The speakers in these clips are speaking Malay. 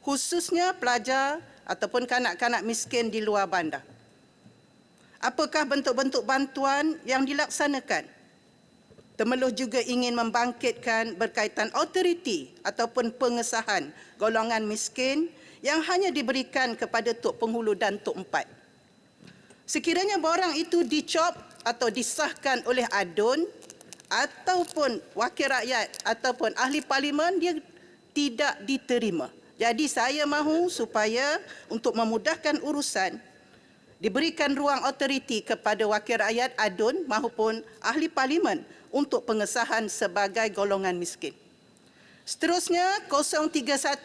khususnya pelajar ataupun kanak-kanak miskin di luar bandar. Apakah bentuk-bentuk bantuan yang dilaksanakan? Temeloh juga ingin membangkitkan berkaitan autoriti ataupun pengesahan golongan miskin yang hanya diberikan kepada Tok Penghulu dan Tok Empat. Sekiranya barang itu dicop atau disahkan oleh ADUN ataupun wakil rakyat ataupun ahli parlimen, dia tidak diterima. Jadi saya mahu supaya untuk memudahkan urusan, diberikan ruang autoriti kepada wakil rakyat ADUN maupun ahli parlimen untuk pengesahan sebagai golongan miskin. Seterusnya 03100,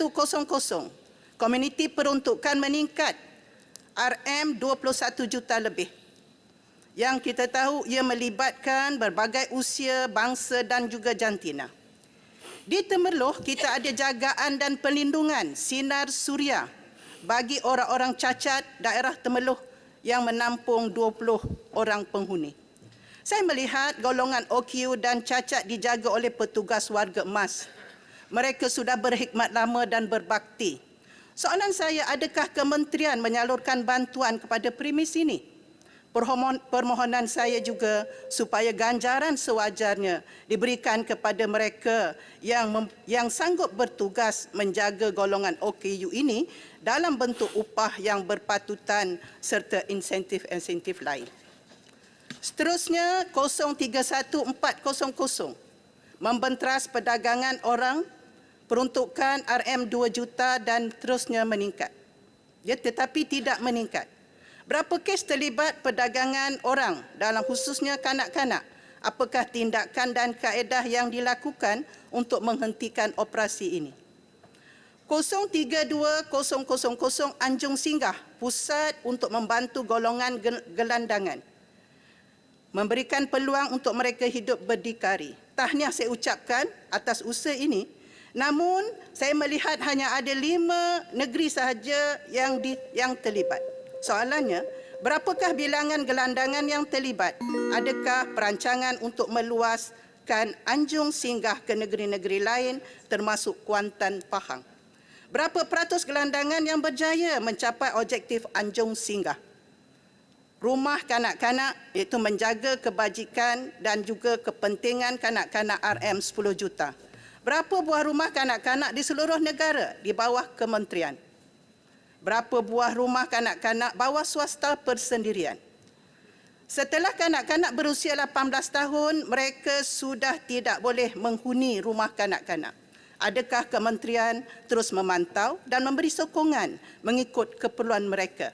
komuniti peruntukan meningkat RM21 juta lebih. Yang kita tahu ia melibatkan berbagai usia, bangsa dan juga jantina. Di Temerloh kita ada jagaan dan pelindungan sinar suria bagi orang-orang cacat daerah Temerloh yang menampung 20 orang penghuni. Saya melihat golongan OQ dan cacat dijaga oleh petugas warga emas. Mereka sudah berhikmat lama dan berbakti. Soalan saya, adakah kementerian menyalurkan bantuan kepada premis ini? Permohonan saya juga supaya ganjaran sewajarnya diberikan kepada mereka yang sanggup bertugas menjaga golongan OKU ini dalam bentuk upah yang berpatutan serta insentif-insentif lain. Seterusnya 031400, membentras perdagangan orang, peruntukan RM2 juta dan terusnya meningkat. Tetapi tidak meningkat. Berapa kes terlibat perdagangan orang dalam khususnya kanak-kanak? Apakah tindakan dan kaedah yang dilakukan untuk menghentikan operasi ini? 032000 Anjung Singgah, pusat untuk membantu golongan gelandangan. Memberikan peluang untuk mereka hidup berdikari. Tahniah saya ucapkan atas usaha ini. Namun saya melihat hanya ada 5 negeri sahaja yang terlibat. Soalannya, berapakah bilangan gelandangan yang terlibat? Adakah perancangan untuk meluaskan Anjung Singgah ke negeri-negeri lain termasuk Kuantan, Pahang? Berapa peratus gelandangan yang berjaya mencapai objektif Anjung Singgah? Rumah kanak-kanak iaitu menjaga kebajikan dan juga kepentingan kanak-kanak RM10 juta. Berapa buah rumah kanak-kanak di seluruh negara di bawah kementerian? Berapa buah rumah kanak-kanak bawah swasta persendirian? Setelah kanak-kanak berusia 18 tahun, mereka sudah tidak boleh menghuni rumah kanak-kanak. Adakah kementerian terus memantau dan memberi sokongan mengikut keperluan mereka?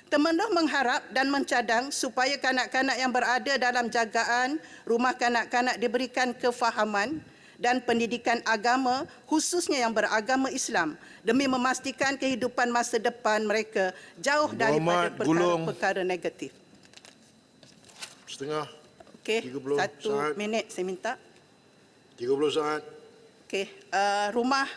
Temeloh mengharap dan mencadang supaya kanak-kanak yang berada dalam jagaan rumah kanak-kanak diberikan kefahaman dan pendidikan agama, khususnya yang beragama Islam, demi memastikan kehidupan masa depan mereka jauh daripada perkara-perkara negatif. Setengah. Okey, 1 minit saya minta. 30 saat. Okey, rumah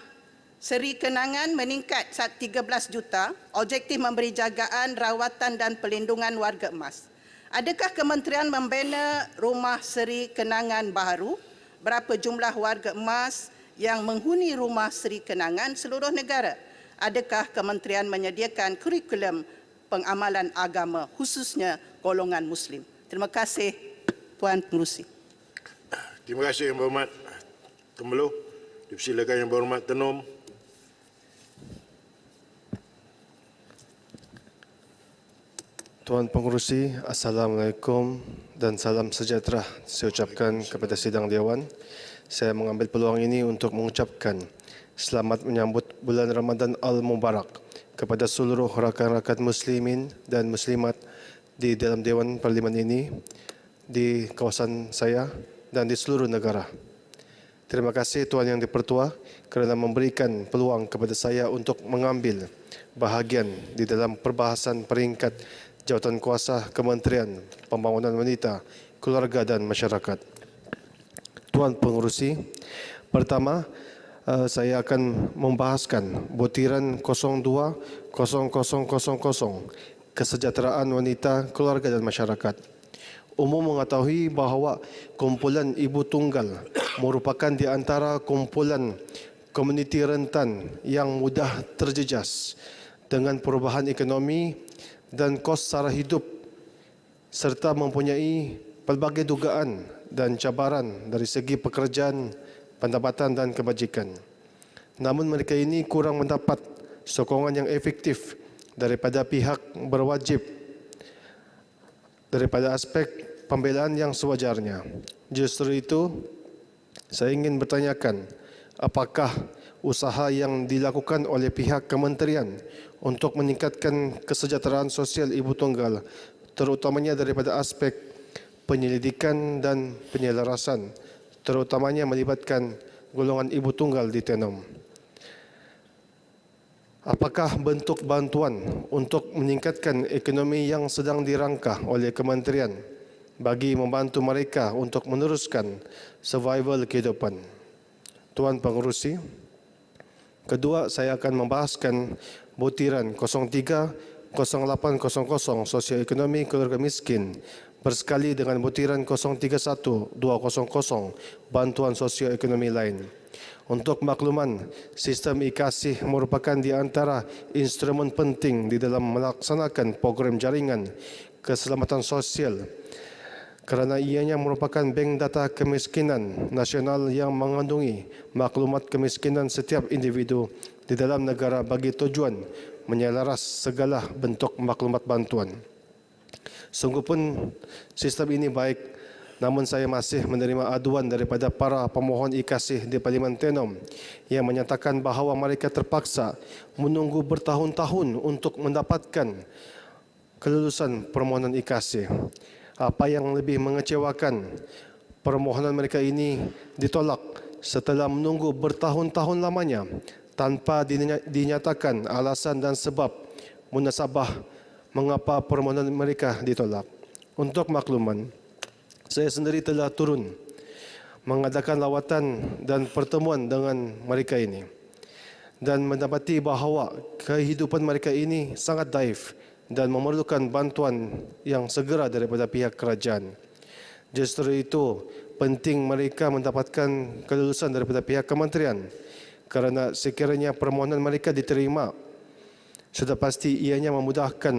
seri kenangan meningkat 13 juta, objektif memberi jagaan, rawatan dan pelindungan warga emas. Adakah kementerian membina rumah seri kenangan baru? Berapa jumlah warga emas yang menghuni rumah seri kenangan seluruh negara? Adakah kementerian menyediakan kurikulum pengamalan agama khususnya golongan Muslim? Terima kasih Puan Pengerusi. Terima kasih Yang Berhormat Temeloh. Dipersilakan Yang Berhormat Tenom. Tuan Pengerusi, Assalamualaikum dan salam sejahtera saya ucapkan kepada sidang Dewan. Saya mengambil peluang ini untuk mengucapkan selamat menyambut bulan Ramadan Al-Mubarak kepada seluruh rakan-rakan muslimin dan muslimat di dalam Dewan Parlimen ini, di kawasan saya dan di seluruh negara. Terima kasih Tuan Yang Dipertua kerana memberikan peluang kepada saya untuk mengambil bahagian di dalam perbahasan peringkat Jawatan Kuasa Kementerian Pembangunan Wanita, Keluarga dan Masyarakat. Tuan Pengerusi, pertama saya akan membahaskan butiran 020000 Kesejahteraan Wanita, Keluarga dan Masyarakat. Umum mengetahui bahawa kumpulan ibu tunggal merupakan di antara kumpulan komuniti rentan yang mudah terjejas dengan perubahan ekonomi dan kos sara hidup serta mempunyai pelbagai dugaan dan cabaran dari segi pekerjaan, pendapatan dan kebajikan. Namun mereka ini kurang mendapat sokongan yang efektif daripada pihak berwajib daripada aspek pembelaan yang sewajarnya. Justru itu, saya ingin bertanyakan, apakah usaha yang dilakukan oleh pihak kementerian untuk meningkatkan kesejahteraan sosial ibu tunggal, terutamanya daripada aspek penyelidikan dan penyelarasan, terutamanya melibatkan golongan ibu tunggal di Tenom. Apakah bentuk bantuan untuk meningkatkan ekonomi yang sedang dirangka oleh kementerian bagi membantu mereka untuk meneruskan survival kehidupan? Tuan Pengerusi, kedua saya akan membahaskan butiran 03-0800 sosioekonomi keluarga miskin bersekali dengan butiran 031-200 bantuan sosioekonomi lain. Untuk makluman, sistem e-Kasih merupakan di antara instrumen penting di dalam melaksanakan program jaringan keselamatan sosial kerana ianya merupakan bank data kemiskinan nasional yang mengandungi maklumat kemiskinan setiap individu di dalam negara bagi tujuan menyelaras segala bentuk maklumat bantuan. Sungguh pun sistem ini baik, namun saya masih menerima aduan daripada para pemohon e-Kasih di Parlimen Tenom yang menyatakan bahawa mereka terpaksa menunggu bertahun-tahun untuk mendapatkan kelulusan permohonan e-Kasih. Apa yang lebih mengecewakan, permohonan mereka ini ditolak setelah menunggu bertahun-tahun lamanya tanpa dinyatakan alasan dan sebab munasabah mengapa permohonan mereka ditolak. Untuk makluman, saya sendiri telah turun mengadakan lawatan dan pertemuan dengan mereka ini dan mendapati bahawa kehidupan mereka ini sangat daif dan memerlukan bantuan yang segera daripada pihak kerajaan. Justru itu, penting mereka mendapatkan kelulusan daripada pihak kementerian kerana sekiranya permohonan mereka diterima, sudah pasti ianya memudahkan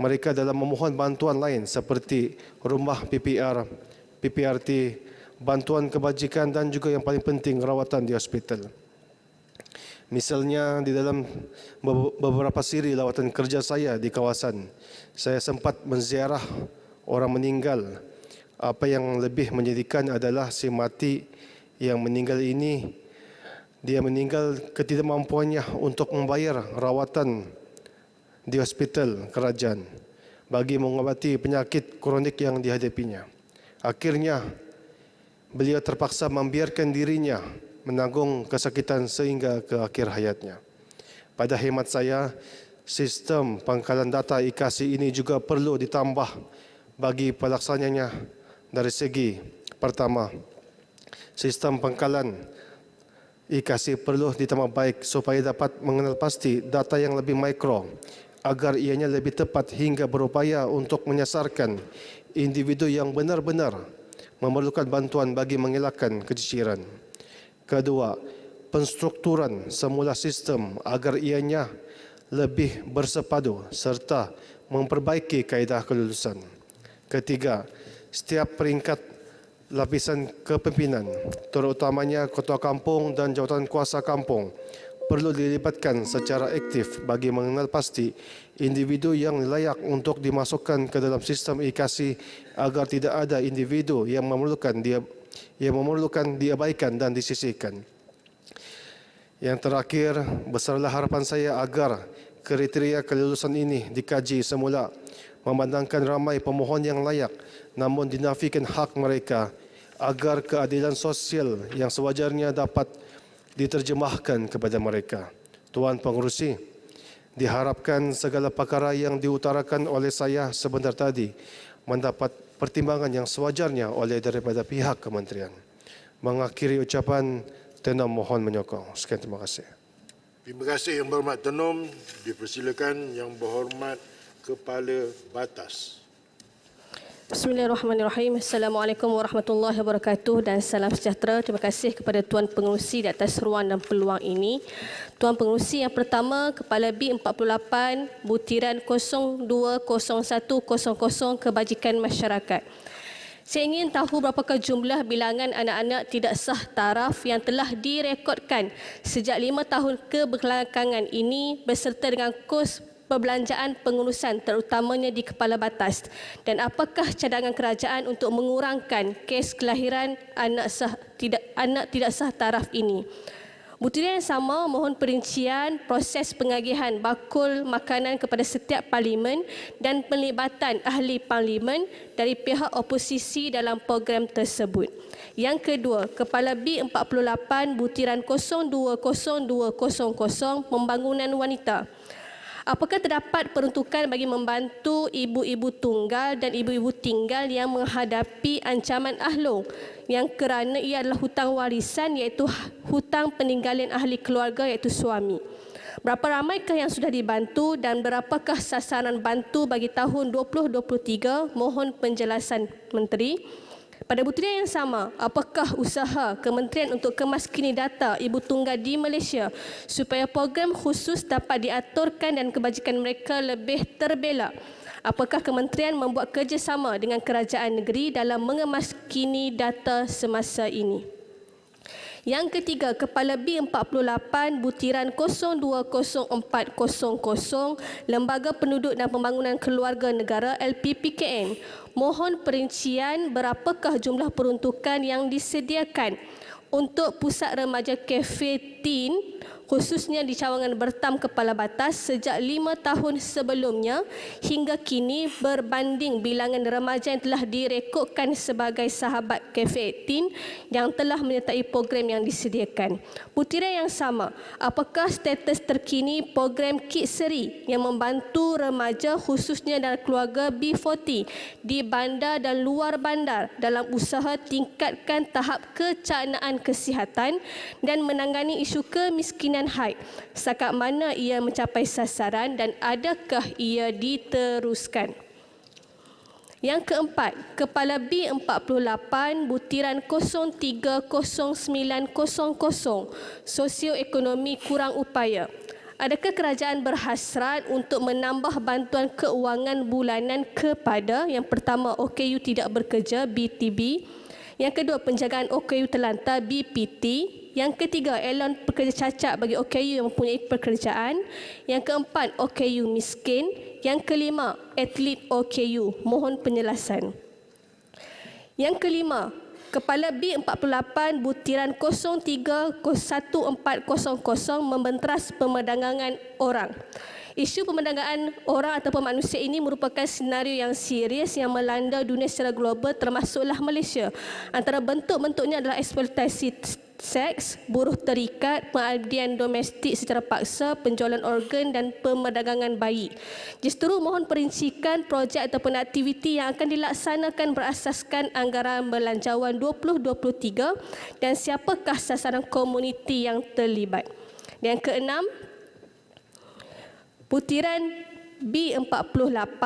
mereka dalam memohon bantuan lain seperti rumah PPR, PPRT, bantuan kebajikan dan juga yang paling penting rawatan di hospital. Misalnya di dalam beberapa siri lawatan kerja saya di kawasan, saya sempat menziarah orang meninggal. Apa yang lebih menyedihkan adalah si mati yang meninggal ini, dia meninggal ketidakmampuannya untuk membayar rawatan di hospital kerajaan bagi mengobati penyakit kronik yang dihadapinya. Akhirnya, beliau terpaksa membiarkan dirinya menanggung kesakitan sehingga ke akhir hayatnya. Pada hemat saya, sistem pangkalan data e-Kasih ini juga perlu ditambah bagi pelaksananya dari segi pertama, sistem pangkalan e-Kasih perlu ditambah baik supaya dapat mengenal pasti data yang lebih mikro agar ianya lebih tepat hingga berupaya untuk menyasarkan individu yang benar-benar memerlukan bantuan bagi mengelakkan keciciran. Kedua, penstrukturan semula sistem agar ianya lebih bersepadu serta memperbaiki kaedah kelulusan. Ketiga, setiap peringkat lapisan kepimpinan, terutamanya ketua kampung dan jawatan kuasa kampung, perlu dilibatkan secara aktif bagi mengenal pasti individu yang layak untuk dimasukkan ke dalam sistem e-Kasih agar tidak ada individu yang memerlukan diabaikan dan disisihkan. Yang terakhir, besarlah harapan saya agar kriteria kelulusan ini dikaji semula, memandangkan ramai pemohon yang layak namun dinafikan hak mereka agar keadilan sosial yang sewajarnya dapat diterjemahkan kepada mereka. Tuan Pengerusi, diharapkan segala perkara yang diutarakan oleh saya sebentar tadi mendapat pertimbangan yang sewajarnya oleh daripada pihak kementerian. Mengakhiri ucapan, Tenom mohon menyokong. Sekian, terima kasih. Terima kasih Yang Berhormat Tenom. Dipersilakan Yang Berhormat Kepala Batas. Bismillahirrahmanirrahim. Assalamualaikum warahmatullahi wabarakatuh dan salam sejahtera. Terima kasih kepada Tuan Pengerusi di atas ruang dan peluang ini. Tuan Pengerusi yang pertama, Kepala B48 Butiran 020100 Kebajikan Masyarakat. Saya ingin tahu berapakah jumlah bilangan anak-anak tidak sah taraf yang telah direkodkan sejak 5 tahun kebelakangan ini beserta dengan kos perbelanjaan pengurusan terutamanya di Kepala Batas, dan apakah cadangan kerajaan untuk mengurangkan kes kelahiran anak tidak sah taraf ini. Butiran yang sama mohon perincian proses pengagihan bakul makanan kepada setiap parlimen dan pelibatan ahli parlimen dari pihak oposisi dalam program tersebut. Yang kedua, Kepala B48 Butiran 020200 Pembangunan Wanita. Apakah terdapat peruntukan bagi membantu ibu-ibu tunggal dan ibu-ibu tinggal yang menghadapi ancaman ahlong yang kerana ia adalah hutang warisan iaitu hutang peninggalan ahli keluarga iaitu suami? Berapa ramaikah yang sudah dibantu dan berapakah sasaran bantu bagi tahun 2023? Mohon penjelasan Menteri. Pada butiran yang sama, apakah usaha Kementerian untuk kemaskini data ibu tunggal di Malaysia supaya program khusus dapat diaturkan dan kebajikan mereka lebih terbelak? Apakah kementerian membuat kerjasama dengan kerajaan negeri dalam mengemaskini data semasa ini? Yang ketiga, Kepala B48 Butiran 020400 Lembaga Penduduk dan Pembangunan Keluarga Negara LPPKN. Mohon perincian berapakah jumlah peruntukan yang disediakan untuk pusat remaja Cafe Teen khususnya di cawangan Bertam Kepala Batas sejak 5 tahun sebelumnya hingga kini berbanding bilangan remaja yang telah direkodkan sebagai sahabat Cafe Teen yang telah menyertai program yang disediakan. Butiran yang sama, apakah status terkini program Kit Seri yang membantu remaja khususnya dan keluarga B40 di bandar dan luar bandar dalam usaha tingkatkan tahap kecanaan kesihatan dan menangani isu kemiskinan haid. Setakat mana ia mencapai sasaran dan adakah ia diteruskan? Yang keempat, Kepala B48 Butiran 030900 Sosioekonomi Kurang Upaya. Adakah kerajaan berhasrat untuk menambah bantuan keuangan bulanan kepada yang pertama OKU tidak bekerja BTB, yang kedua penjagaan OKU terlantar BPT, yang ketiga elon pekerja cacat bagi OKU yang mempunyai pekerjaan, yang keempat OKU miskin, yang kelima atlet OKU. Mohon penjelasan. Yang kelima, Kepala B48 Butiran 031400 membenteras pemerdagangan orang. Isu pemerdagangan orang ataupun manusia ini merupakan senario yang serius yang melanda dunia secara global termasuklah Malaysia. Antara bentuk-bentuknya adalah eksploitasi seks, buruh terikat, pengabdian domestik secara paksa, penjualan organ dan pemerdagangan bayi. Justru mohon perincikan projek ataupun aktiviti yang akan dilaksanakan berasaskan anggaran belanjawan 2023 dan siapakah sasaran komuniti yang terlibat. Yang keenam, Butiran B48,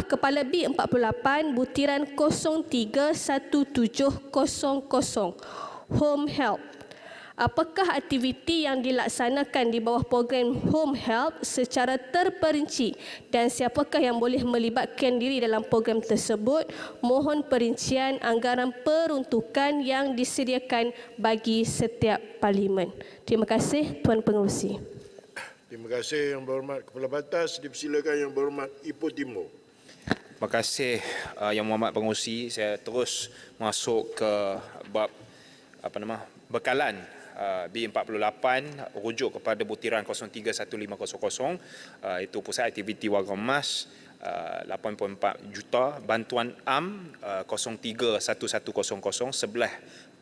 Kepala B48 Butiran 031700 Home Help. Apakah aktiviti yang dilaksanakan di bawah program Home Help secara terperinci dan siapakah yang boleh melibatkan diri dalam program tersebut? Mohon perincian anggaran peruntukan yang disediakan bagi setiap parlimen. Terima kasih Tuan Pengerusi. Terima kasih Yang Berhormat Kepala Batas. Dipersilakan Yang Berhormat Ipoh Timur. Terima kasih Yang Berhormat Pengerusi. Saya terus masuk ke bab bekalan B48 rujuk kepada Butiran 031500 itu pusat aktiviti warga emas 8.4 juta, bantuan AM 031100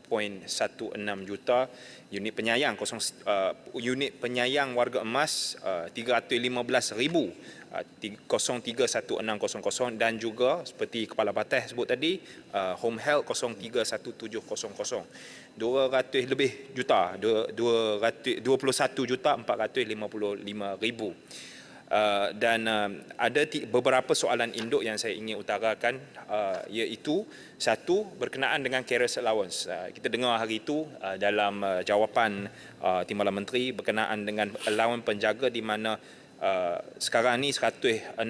11.16 juta, unit penyayang unit penyayang warga emas 315,000 031600 dan juga seperti Kepala Batas sebut tadi Home Health 031700 200 lebih juta 21,455,000. Dan ada beberapa soalan induk yang saya ingin utarakan, iaitu satu, berkenaan dengan carers allowance. Kita dengar hari itu dalam jawapan Timbalan Menteri berkenaan dengan allowance penjaga di mana sekarang ni 160.2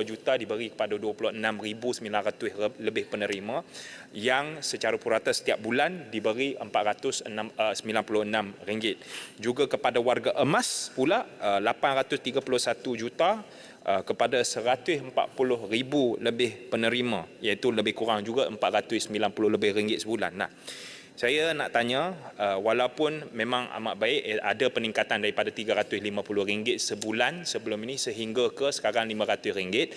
juta diberi kepada 26,900 lebih penerima yang secara purata setiap bulan diberi RM496. Juga kepada warga emas pula 831 juta kepada 140,000 lebih penerima, iaitu lebih kurang juga 490 lebih ringgit sebulan. Nah, saya nak tanya, walaupun memang amat baik ada peningkatan daripada RM350 sebulan sebelum ini sehingga ke sekarang RM500,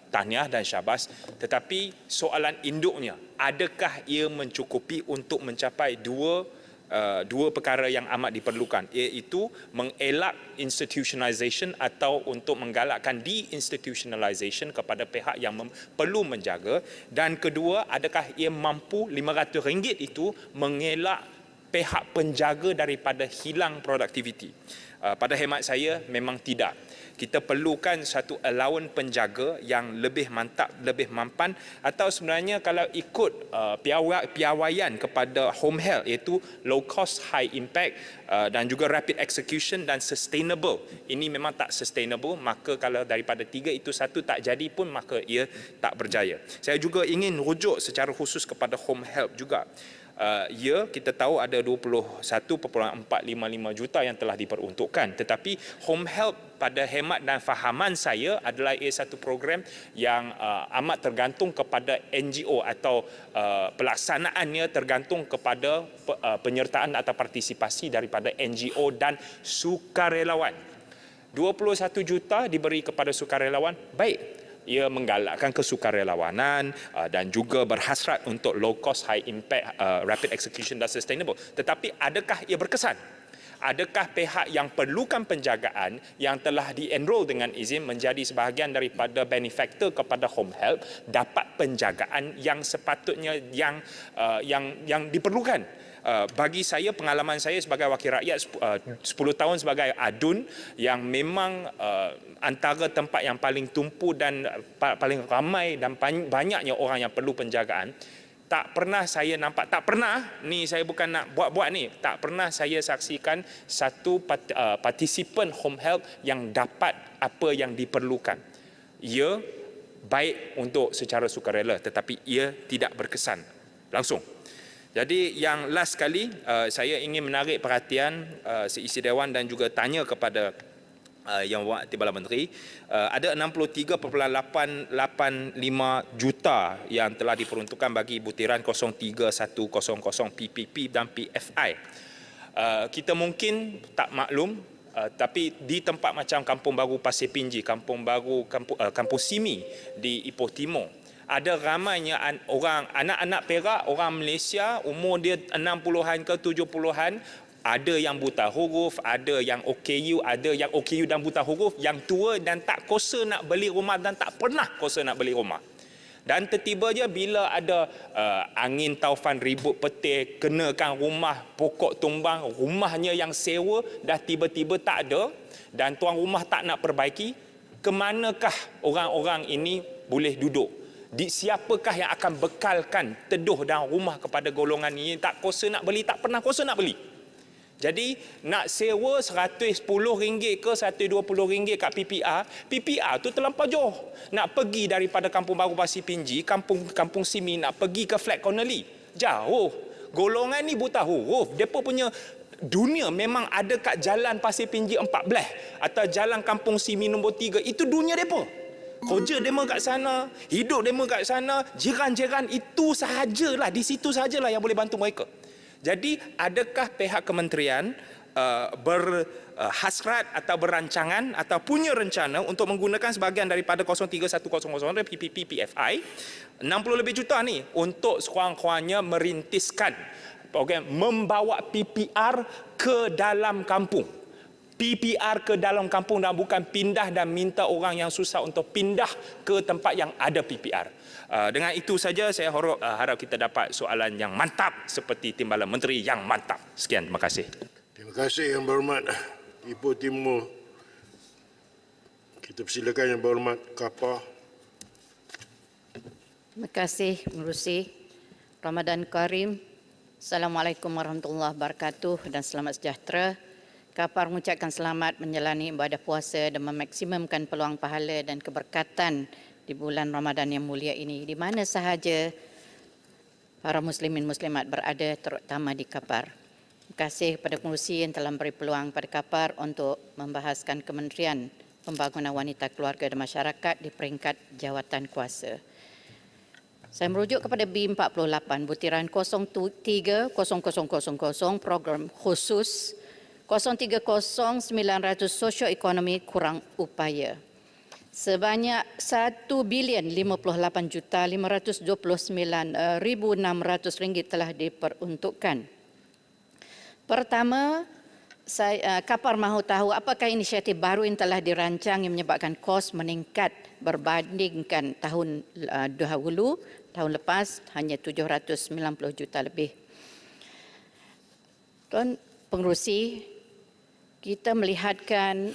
tahniah dan syabas, tetapi soalan induknya, adakah ia mencukupi untuk mencapai dua perkara yang amat diperlukan, iaitu mengelak institutionalization atau untuk menggalakkan deinstitutionalization kepada pihak yang perlu menjaga, dan kedua, adakah ia mampu RM500 itu mengelak pihak penjaga daripada hilang produktiviti. Pada hemat saya memang tidak. Kita perlukan satu allowance penjaga yang lebih mantap, lebih mampan, atau sebenarnya kalau ikut piawaian kepada home health, iaitu low cost, high impact dan juga rapid execution dan sustainable. Ini memang tak sustainable, maka kalau daripada tiga itu satu tak jadi pun maka ia tak berjaya. Saya juga ingin rujuk secara khusus kepada home health juga. Kita tahu ada 21.455 juta yang telah diperuntukkan, tetapi home health pada hemat dan fahaman saya adalah satu program yang amat tergantung kepada NGO atau pelaksanaannya tergantung kepada penyertaan atau partisipasi daripada NGO dan sukarelawan. 21 juta diberi kepada sukarelawan, baik. Ia menggalakkan kesukarelawanan dan juga berhasrat untuk low cost, high impact, rapid execution dan sustainable. Tetapi adakah ia berkesan? Adakah pihak yang perlukan penjagaan yang telah di-enroll dengan izin menjadi sebahagian daripada benefactor kepada home health dapat penjagaan yang sepatutnya yang diperlukan? Bagi saya, pengalaman saya sebagai wakil rakyat 10 tahun sebagai adun yang memang antara tempat yang paling tumpu dan paling ramai dan banyaknya orang yang perlu penjagaan, tak pernah saya nampak, tak pernah, ni saya bukan nak buat-buat ni, tak pernah saya saksikan satu partisipan home health yang dapat apa yang diperlukan. Ia baik untuk secara sukarela, tetapi ia tidak berkesan langsung. Jadi yang last sekali, saya ingin menarik perhatian seisi Dewan dan juga tanya kepada Yang Berhormat Timbalan Menteri, ada 63.885 juta yang telah diperuntukkan bagi butiran 03100 PPP dan PFI. Kita mungkin tak maklum, tapi di tempat macam Kampung Baru Pasir Pinji, Kampung Baru Kampung Simi di Ipoh Timur, ada ramainya orang, anak-anak Perak, orang Malaysia, umur dia 60-an ke 70-an, ada yang buta huruf, ada yang OKU, ada yang OKU dan buta huruf, yang tua dan tak kuasa nak beli rumah dan tak pernah kuasa nak beli rumah. Dan tiba-tiba je bila ada angin taufan ribut petir, kenakan rumah, pokok tumbang, rumahnya yang sewa dah tiba-tiba tak ada dan tuan rumah tak nak perbaiki, ke manakah orang-orang ini boleh duduk? Siapakah yang akan bekalkan teduh dan rumah kepada golongan ini tak kuasa nak beli, tak pernah kuasa nak beli? Jadi nak sewa RM110 ke RM120 kat PPR tu terlampau jauh. Nak pergi daripada Kampung Baru Pasir Pinji, Kampung Simi, nak pergi ke Flat Connolly, jauh. Golongan ni buta huruf. Depa punya dunia memang ada kat Jalan Pasir Pinji 14 atau Jalan Kampung Simi nombor 3. Itu dunia depa. Kerja demo kat sana, hidup demo kat sana, jiran-jiran itu sahajalah, di situ sahajalah yang boleh bantu mereka. Jadi adakah pihak kementerian berhasrat atau berancangan atau punya rencana untuk menggunakan sebahagian daripada 03100 PPP PFI 60 lebih juta ni untuk sekurang-kurangnya merintiskan program membawa PPR ke dalam kampung? PPR ke dalam kampung dan bukan pindah dan minta orang yang susah untuk pindah ke tempat yang ada PPR. Dengan itu saja saya harap kita dapat soalan yang mantap seperti Timbalan Menteri yang mantap. Sekian, terima kasih. Terima kasih Yang Berhormat Ipoh Timur Kita persilakan Yang Berhormat Kapar. Terima kasih, Pengerusi. Ramadan Karim. Assalamualaikum warahmatullahi wabarakatuh dan selamat sejahtera. Kapar mengucapkan selamat menjalani ibadah puasa dan memaksimumkan peluang pahala dan keberkatan di bulan Ramadan yang mulia ini, di mana sahaja para muslimin muslimat berada, terutama di Kapar. Terima kasih kepada pengerusi yang telah memberi peluang pada Kapar untuk membahaskan Kementerian Pembangunan Wanita, Keluarga dan Masyarakat di peringkat jawatan kuasa. Saya merujuk kepada B48 butiran 030000 program khusus 030900 sosioekonomi kurang upaya. Sebanyak 1,058,529,600 ringgit telah diperuntukkan. Pertama, Kapar mahu tahu apakah inisiatif baru yang telah dirancang yang menyebabkan kos meningkat berbandingkan tahun dahulu, tahun lepas hanya 790 juta lebih. Tuan Pengerusi, kita melihatkan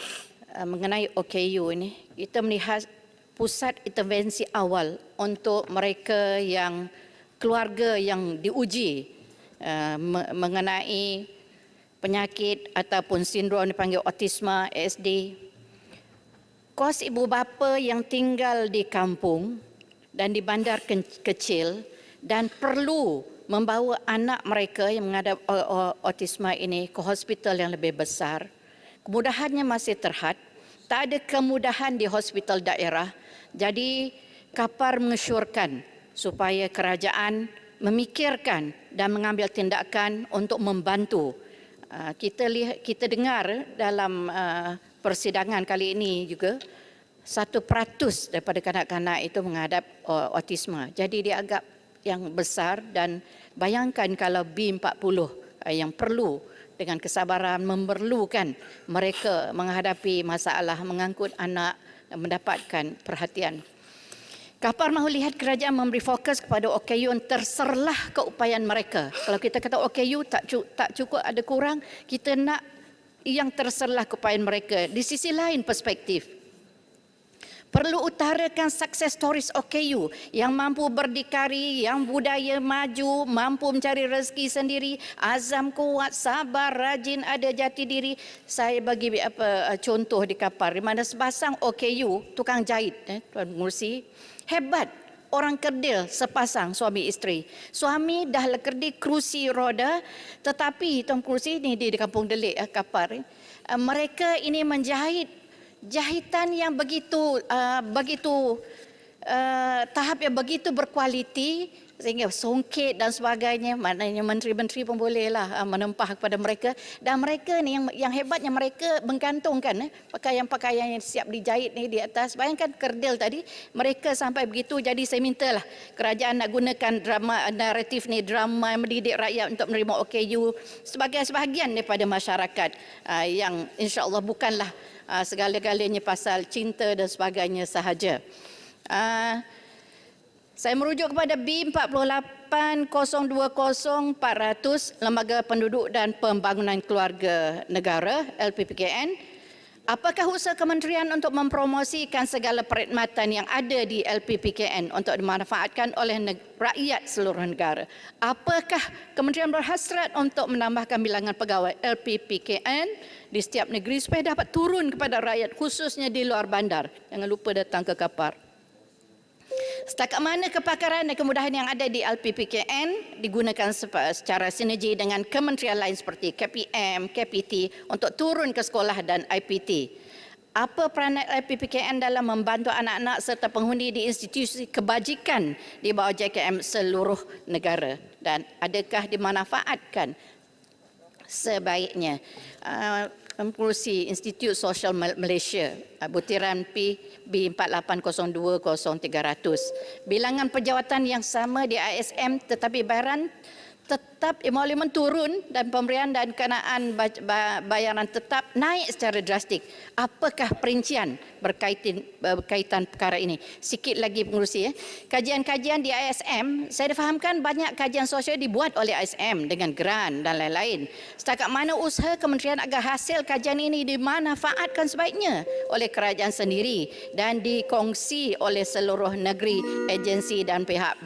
mengenai OKU ini, kita melihat pusat intervensi awal untuk mereka yang keluarga yang diuji mengenai penyakit ataupun sindrom dipanggil autisma, ASD. Kos ibu bapa yang tinggal di kampung dan di bandar kecil dan perlu membawa anak mereka yang menghadap autisma ini ke hospital yang lebih besar, kemudahannya masih terhad. Tak ada kemudahan di hospital daerah. Jadi Kapar mengesyorkan supaya kerajaan memikirkan dan mengambil tindakan untuk membantu. Kita dengar dalam persidangan kali ini juga 1% daripada kanak-kanak itu menghadap autisma. Jadi dia agak yang besar, dan bayangkan kalau B40 yang perlu dengan kesabaran memerlukan mereka menghadapi masalah mengangkut anak dan mendapatkan perhatian. Kapar mahu lihat kerajaan memberi fokus kepada OKU yang terserlah keupayaan mereka. Kalau kita kata OKU tak cukup, ada kurang, kita nak yang terserlah keupayaan mereka. Di sisi lain perspektif, perlu utarakan success stories OKU yang mampu berdikari, yang budaya maju, mampu mencari rezeki sendiri, azam kuat, sabar, rajin, ada jati diri. Saya bagi contoh di Kapar, di mana sepasang OKU, tukang jahit, Tuan Pengerusi, hebat. Orang kerdil sepasang suami isteri. Suami dah lekerdil kerusi roda, tetapi Tuan Pengerusi ini di Kampung Delik, Kapar, mereka ini menjahit jahitan yang begitu tahap yang begitu berkualiti sehingga songket dan sebagainya. Maknanya menteri-menteri pun bolehlah menempah kepada mereka, dan mereka ni yang hebatnya mereka menggantungkan pakaian-pakaian yang siap dijahit ni di atas. Bayangkan kerdil tadi, mereka sampai begitu. Jadi saya mintalah kerajaan nak gunakan drama naratif ni, drama mendidik rakyat untuk menerima OKU sebagai sebahagian daripada masyarakat yang insya-Allah bukanlah segala-galanya pasal cinta dan sebagainya sahaja. Saya merujuk kepada B48020400 Lembaga Penduduk dan Pembangunan Keluarga Negara LPPKN. Apakah usaha kementerian untuk mempromosikan segala perkhidmatan yang ada di LPPKN untuk dimanfaatkan oleh rakyat seluruh negara? Apakah kementerian berhasrat untuk menambahkan bilangan pegawai LPPKN di setiap negeri supaya dapat turun kepada rakyat, khususnya di luar bandar? Jangan lupa datang ke Kapar. Setakat mana kepakaran dan kemudahan yang ada di LPPKN digunakan secara sinergi dengan kementerian lain seperti KPM, KPT untuk turun ke sekolah dan IPT? Apa peranan LPPKN dalam membantu anak-anak serta penghuni di institusi kebajikan di bawah JKM seluruh negara? Dan adakah dimanfaatkan sebaiknya? Pengerusi Institut Sosial Malaysia, butiran B48020300. Bilangan pejawatan yang sama di ISM tetapi bayaran tetap emolumen turun dan pemberian dan kenaan bayaran tetap naik secara drastik. Apakah perincian berkaitan perkara ini? Sikit lagi pengerusi. Kajian-kajian di ISM, saya difahamkan banyak kajian sosial dibuat oleh ISM dengan grant dan lain-lain. Setakat mana usaha kementerian agar hasil kajian ini dimanfaatkan sebaiknya oleh kerajaan sendiri dan dikongsi oleh seluruh negeri, agensi dan pihak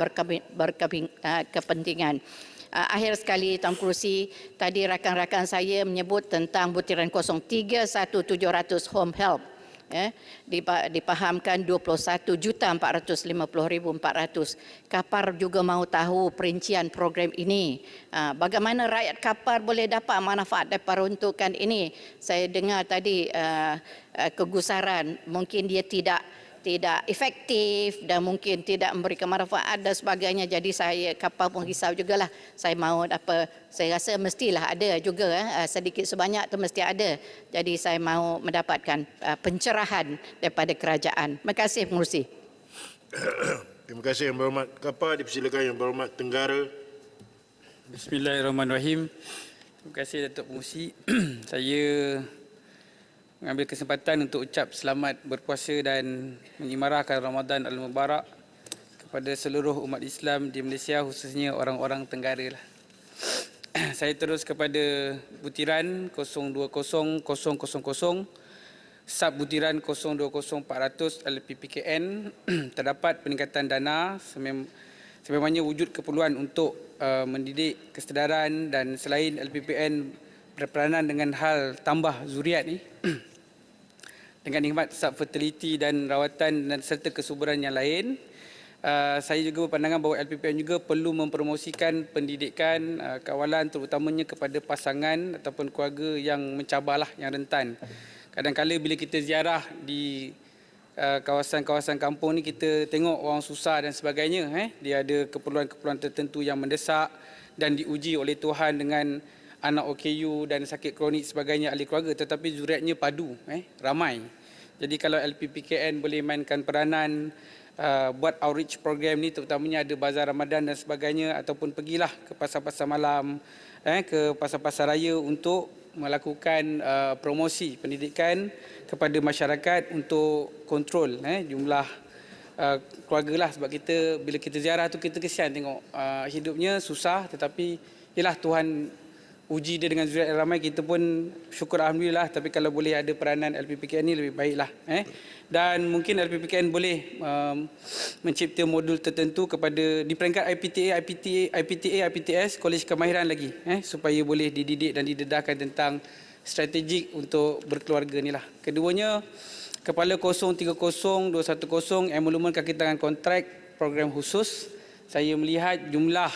berkepentingan. Akhir sekali, Tuan Kerusi, tadi rakan-rakan saya menyebut tentang butiran 031700 home help. Dipahamkan 21,450,400. Kapar juga mahu tahu perincian program ini. Bagaimana rakyat Kapar boleh dapat manfaat daripada peruntukan ini? Saya dengar tadi kegusaran, mungkin dia tidak efektif dan mungkin tidak memberikan manfaat dan sebagainya. Jadi saya Kapar pun risau jugalah. Saya mahu saya rasa mestilah ada juga sedikit sebanyak tu mesti ada. Jadi saya mahu mendapatkan pencerahan daripada kerajaan. Terima kasih pengerusi. Terima kasih Yang Berhormat Kapar. Dipersilakan Yang Berhormat Tenggara. Bismillahirrahmanirrahim. Terima kasih Datuk Pengerusi. Saya mengambil kesempatan untuk ucap selamat berpuasa dan mengimarahkan Ramadan Al-Mubarak kepada seluruh umat Islam di Malaysia, khususnya orang-orang Tenggara. Saya terus kepada butiran 020000 sub butiran 020400 LPPKN terdapat peningkatan dana sememangnya wujud keperluan untuk mendidik kesedaran dan selain LPPN berperanan dengan hal tambah zuriat ni dengan khidmat sub fertility dan rawatan dan serta kesuburan yang lain. Saya juga berpandangan bahawa LPPN juga perlu mempromosikan pendidikan kawalan terutamanya kepada pasangan ataupun keluarga yang mencabarlah, yang rentan. Kadang-kadang bila kita ziarah di kawasan-kawasan kampung ni, kita tengok orang susah dan sebagainya. Dia ada keperluan-keperluan tertentu yang mendesak dan diuji oleh Tuhan dengan anak OKU dan sakit kronik sebagainya ahli keluarga, tetapi zuriatnya padu, ramai. Jadi kalau LPPKN boleh mainkan peranan buat outreach program ni, terutamanya ada bazar Ramadan dan sebagainya, ataupun pergilah ke pasar-pasar malam, ke pasar-pasar raya untuk melakukan promosi pendidikan kepada masyarakat untuk kontrol jumlah keluarga lah. Sebab kita bila kita ziarah tu kita kesian tengok hidupnya susah, tetapi ialah Tuhan uji dia dengan zuriat yang ramai. Kita pun syukur alhamdulillah, tapi kalau boleh ada peranan LPPKN ni lebih baiklah. Dan mungkin LPPKN boleh mencipta modul tertentu kepada di peringkat IPTA, IPTS, Kolej Kemahiran lagi, supaya boleh dididik dan didedahkan tentang strategik untuk berkeluarga ni lah. Keduanya, Kepala 030210 emolumen kaki tangan kontrak program khusus. Saya melihat jumlah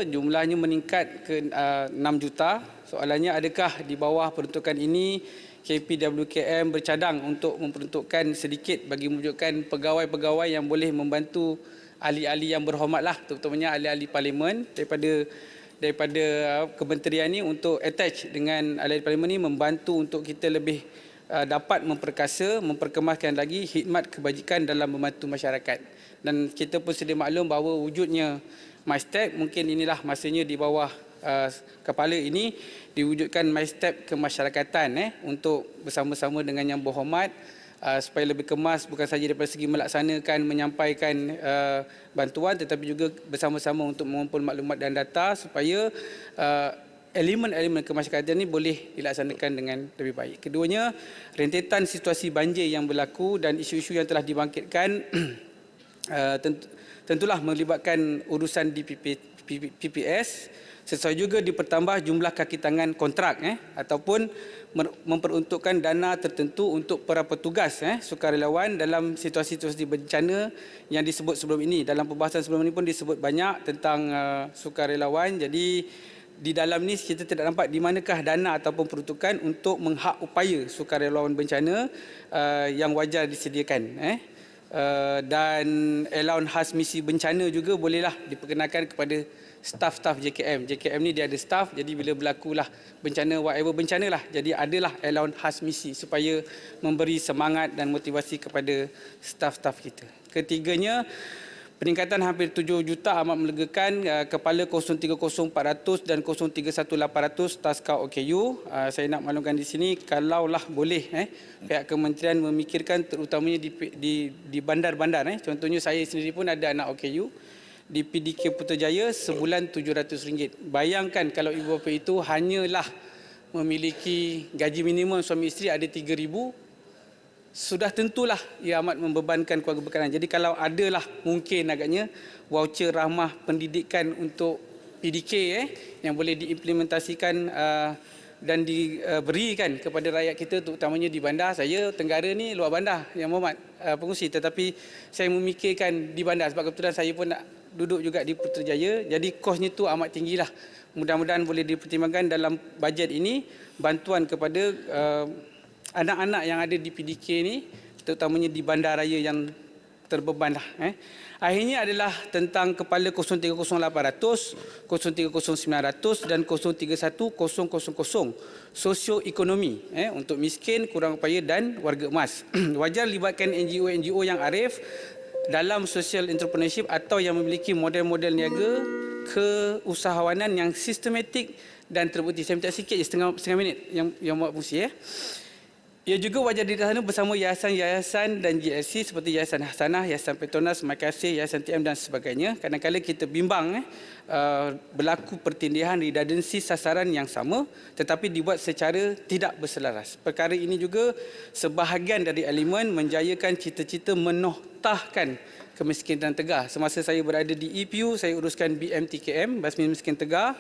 jumlahnya meningkat ke 6 juta. Soalannya, adakah di bawah peruntukan ini KPWKM bercadang untuk memperuntukkan sedikit bagi mewujudkan pegawai-pegawai yang boleh membantu ahli-ahli yang berhormatlah, terutamanya ahli-ahli parlimen daripada kementerian ini untuk attach dengan ahli parlimen ini, membantu untuk kita lebih dapat memperkasa, memperkemaskan lagi khidmat kebajikan dalam membantu masyarakat. Dan kita pun sedia maklum bahawa wujudnya MyStep, mungkin inilah masanya di bawah kepala ini diwujudkan MyStep kemasyarakatan untuk bersama-sama dengan yang berhormat supaya lebih kemas, bukan saja daripada segi melaksanakan, menyampaikan bantuan, tetapi juga bersama-sama untuk mengumpul maklumat dan data supaya elemen-elemen kemasyarakatan ini boleh dilaksanakan dengan lebih baik. Keduanya, rentetan situasi banjir yang berlaku dan isu-isu yang telah dibangkitkan tentulah melibatkan urusan di PPS, sesuai juga dipertambah jumlah kaki tangan kontrak ataupun memperuntukkan dana tertentu untuk para petugas sukarelawan dalam situasi-situasi bencana yang disebut sebelum ini. Dalam perbahasan sebelum ini pun disebut banyak tentang sukarelawan. Jadi di dalam ni kita tidak nampak di manakah dana ataupun peruntukan untuk menghak upaya sukarelawan bencana yang wajar disediakan. Dan allowance khas misi bencana juga bolehlah diperkenalkan kepada staf-staf JKM. JKM ni dia ada staf, jadi bila berlakulah bencana, whatever bencana lah, jadi adalah allowance khas misi supaya memberi semangat dan motivasi kepada staf-staf kita. Ketiganya, Peningkatan hampir 7 juta amat melegakan. Kepala 030400 dan 031800 Taska OKU. Saya nak maklumkan di sini, kalaulah boleh pihak kementerian memikirkan terutamanya di bandar-bandar. Contohnya saya sendiri pun ada anak OKU. Di PDK Putrajaya sebulan RM700. Bayangkan kalau ibu bapa itu hanyalah memiliki gaji minimum suami isteri ada RM3,000, sudah tentulah ia amat membebankan keluarga berkenaan. Jadi kalau adalah mungkin agaknya voucher rahmah pendidikan untuk PDK yang boleh diimplementasikan dan diberikan kepada rakyat kita, terutamanya di bandar. Saya Tenggara ni luar bandar yang Muhammad pengusi, tetapi saya memikirkan di bandar sebab kebetulan saya pun nak duduk juga di Putrajaya. Jadi kosnya tu amat tinggilah. Mudah-mudahan boleh dipertimbangkan dalam bajet ini bantuan kepada anak-anak yang ada di PDK ni, terutamanya di bandaraya yang terbeban lah. Akhirnya adalah tentang kepala 030800, 030900 dan 031000 sosioekonomi untuk miskin, kurang upaya dan warga emas. Wajar libatkan NGO-NGO yang arif dalam social entrepreneurship atau yang memiliki model-model niaga keusahawanan yang sistematik dan terbukti. Saya minta sikit je, setengah minit yang buat fungsi. Ia juga wajar dilaksanakan bersama yayasan-yayasan dan GLC seperti Yayasan Hasanah, Yayasan Petronas, Makasih, Yayasan TM dan sebagainya. Kadang-kadang kita bimbang berlaku pertindihan redundancy sasaran yang sama tetapi dibuat secara tidak berselaras. Perkara ini juga sebahagian dari elemen menjayakan cita-cita menoktahkan kemiskinan Tegar. Semasa saya berada di EPU, saya uruskan BMTKM, Basmi Miskin Tegar.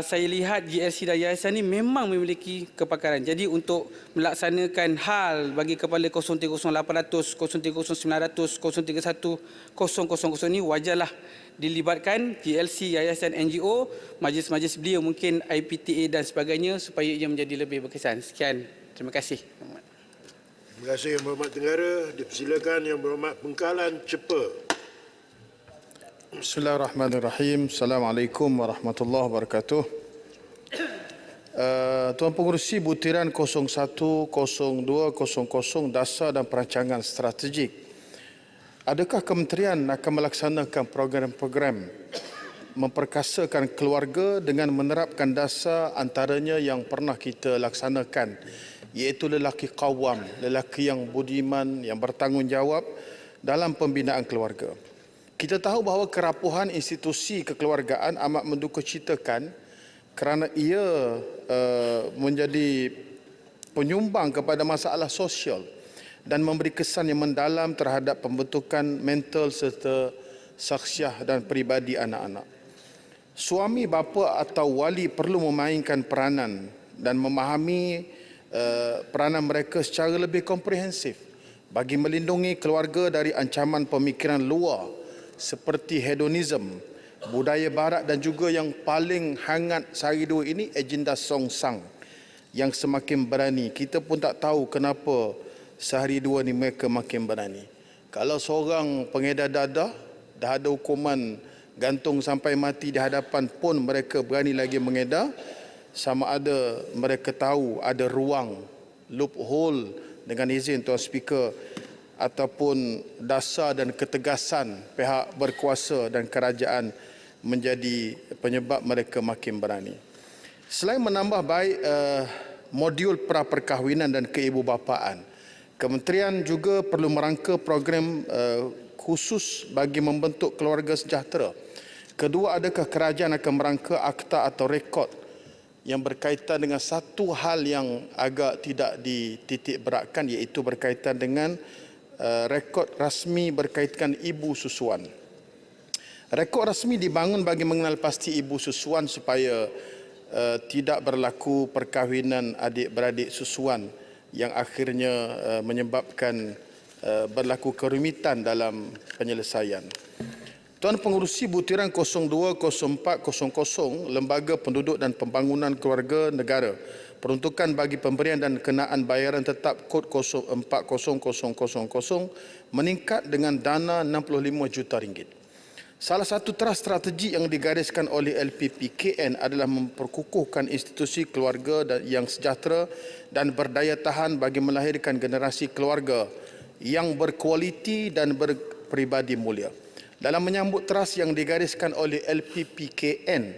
Saya lihat GLC dan yayasan ini memang memiliki kepakaran. Jadi untuk melaksanakan hal bagi kepala 030800, 030900, 031000 ini wajarlah dilibatkan GLC, yayasan, NGO, majlis-majlis belia, mungkin IPTA dan sebagainya supaya ia menjadi lebih berkesan. Sekian. Terima kasih. Terima kasih Yang Berhormat Tenggara. Dipersilakan Yang Berhormat Bengkalan Cepa. Bismillahirrahmanirrahim. Assalamualaikum warahmatullahi wabarakatuh. Tuan Pengerusi Butiran 01, 02, 00 Dasar dan Perancangan Strategik. Adakah kementerian akan melaksanakan program-program memperkasakan keluarga dengan menerapkan dasar antaranya yang pernah kita laksanakan, iaitu lelaki qawam, lelaki yang budiman, yang bertanggungjawab dalam pembinaan keluarga? Kita tahu bahawa kerapuhan institusi kekeluargaan amat mendukacitakan kerana ia menjadi penyumbang kepada masalah sosial dan memberi kesan yang mendalam terhadap pembentukan mental serta saksiah dan peribadi anak-anak. Suami, bapa atau wali perlu memainkan peranan dan memahami peranan mereka secara lebih komprehensif bagi melindungi keluarga dari ancaman pemikiran luar seperti hedonism, budaya barat dan juga yang paling hangat sehari dua ini, agenda songsang yang semakin berani. Kita pun tak tahu kenapa sehari dua ni mereka makin berani. Kalau seorang pengedar dadah dah ada hukuman gantung sampai mati di hadapan pun mereka berani lagi mengedar, sama ada mereka tahu ada ruang, loophole dengan izin Tuan Speaker, ataupun dasar dan ketegasan pihak berkuasa dan kerajaan menjadi penyebab mereka makin berani. Selain menambah baik modul pra-perkahwinan dan keibubapaan, kementerian juga perlu merangka program khusus bagi membentuk keluarga sejahtera. Kedua, adakah kerajaan akan merangka akta atau rekod yang berkaitan dengan satu hal yang agak tidak dititik beratkan, iaitu berkaitan dengan rekod rasmi berkaitan ibu susuan. Rekod rasmi dibangun bagi mengenal pasti ibu susuan supaya tidak berlaku perkahwinan adik-beradik susuan yang akhirnya menyebabkan berlaku kerumitan dalam penyelesaian. Tuan Pengerusi Butiran 020400 Lembaga Penduduk dan Pembangunan Keluarga Negara, peruntukan bagi pemberian dan kenaan bayaran tetap kod 040000 meningkat dengan dana RM65 juta. Salah satu teras strategi yang digariskan oleh LPPKN adalah memperkukuhkan institusi keluarga yang sejahtera dan berdaya tahan bagi melahirkan generasi keluarga yang berkualiti dan berpribadi mulia. Dalam menyambut teras yang digariskan oleh LPPKN,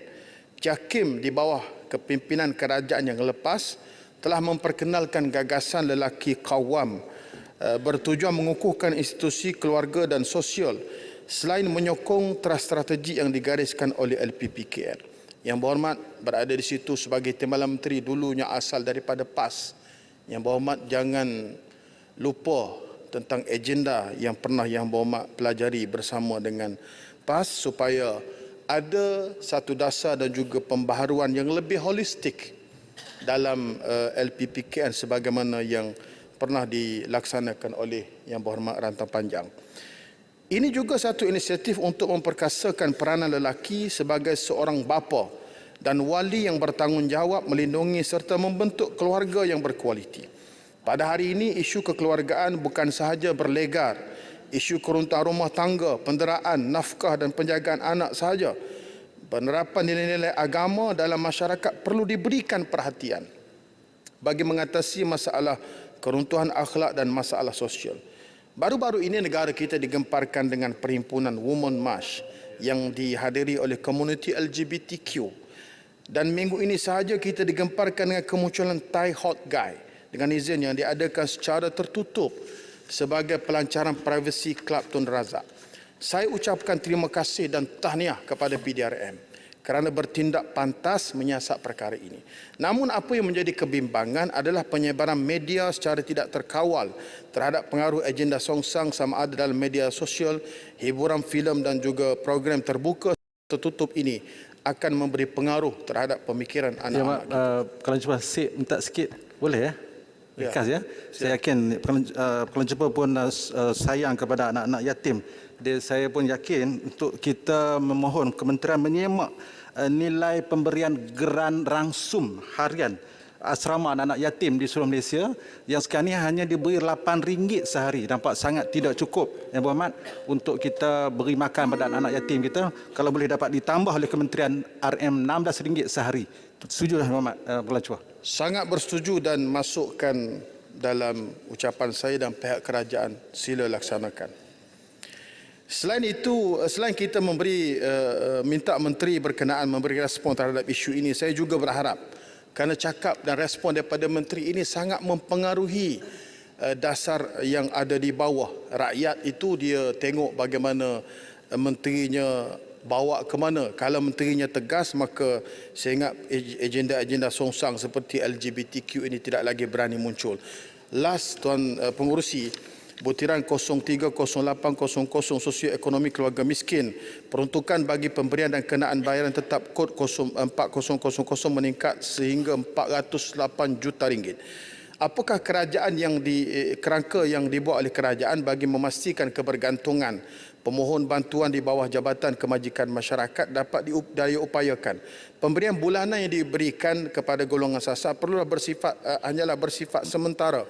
JAKIM di bawah kepimpinan kerajaan yang lepas telah memperkenalkan gagasan lelaki kawam bertujuan mengukuhkan institusi keluarga dan sosial selain menyokong teras strategi yang digariskan oleh LPPKN. Yang berhormat berada di situ sebagai Timbalan Menteri dulunya asal daripada PAS. Yang berhormat jangan lupa tentang agenda yang pernah Yang Berhormat pelajari bersama dengan PAS supaya ada satu dasar dan juga pembaharuan yang lebih holistik dalam LPPKN sebagaimana yang pernah dilaksanakan oleh Yang Berhormat Rantang Panjang. Ini juga satu inisiatif untuk memperkasakan peranan lelaki sebagai seorang bapa dan wali yang bertanggungjawab melindungi serta membentuk keluarga yang berkualiti. Pada hari ini, isu kekeluargaan bukan sahaja berlegar, isu keruntuhan rumah tangga, penderaan, nafkah dan penjagaan anak sahaja. Penerapan nilai-nilai agama dalam masyarakat perlu diberikan perhatian bagi mengatasi masalah keruntuhan akhlak dan masalah sosial. Baru-baru ini negara kita digemparkan dengan perhimpunan Women March yang dihadiri oleh komuniti LGBTQ. Dan minggu ini sahaja kita digemparkan dengan kemunculan Thai Hot Guy dengan izin yang diadakan secara tertutup sebagai pelancaran privasi Klub Tun Razak. Saya ucapkan terima kasih dan tahniah kepada PDRM kerana bertindak pantas menyiasat perkara ini. Namun apa yang menjadi kebimbangan adalah penyebaran media secara tidak terkawal terhadap pengaruh agenda songsang sama ada dalam media sosial, hiburan filem dan juga program terbuka tertutup ini akan memberi pengaruh terhadap pemikiran anak-anak kita. Kalau cuba minta sikit boleh ya? Ringkas ya. Saya yakin kalau cuba pun sayang kepada anak-anak yatim. Saya pun yakin untuk kita memohon kementerian menyemak nilai pemberian geran rangsum harian asrama anak-anak yatim di seluruh Malaysia yang sekarang ini hanya diberi RM8 sehari. Nampak sangat tidak cukup, Yang Berhormat, untuk kita beri makan pada anak-anak yatim kita. Kalau boleh dapat ditambah oleh kementerian RM16 sehari. Setuju, Yang Berhormat, Pengelola Cua? Sangat bersetuju dan masukkan dalam ucapan saya dan pihak kerajaan sila laksanakan. Selain itu, selain kita minta menteri berkenaan memberi respon terhadap isu ini, saya juga berharap kerana cakap dan respon daripada menteri ini sangat mempengaruhi dasar yang ada di bawah. Rakyat itu dia tengok bagaimana menterinya bawa ke mana. Kalau menterinya tegas, maka saya ingat agenda-agenda songsang seperti LGBTQ ini tidak lagi berani muncul. Last, Tuan Pengurusi, butiran 030800 sosioekonomi keluarga miskin, peruntukan bagi pemberian dan kenaan bayaran tetap kod 4000 meningkat sehingga RM408 juta. Apakah kerajaan kerangka yang dibuat oleh kerajaan bagi memastikan kebergantungan pemohon bantuan di bawah Jabatan Kemajikan Masyarakat dapat diupayakan? Pemberian bulanan yang diberikan kepada golongan sasar hanyalah bersifat sementara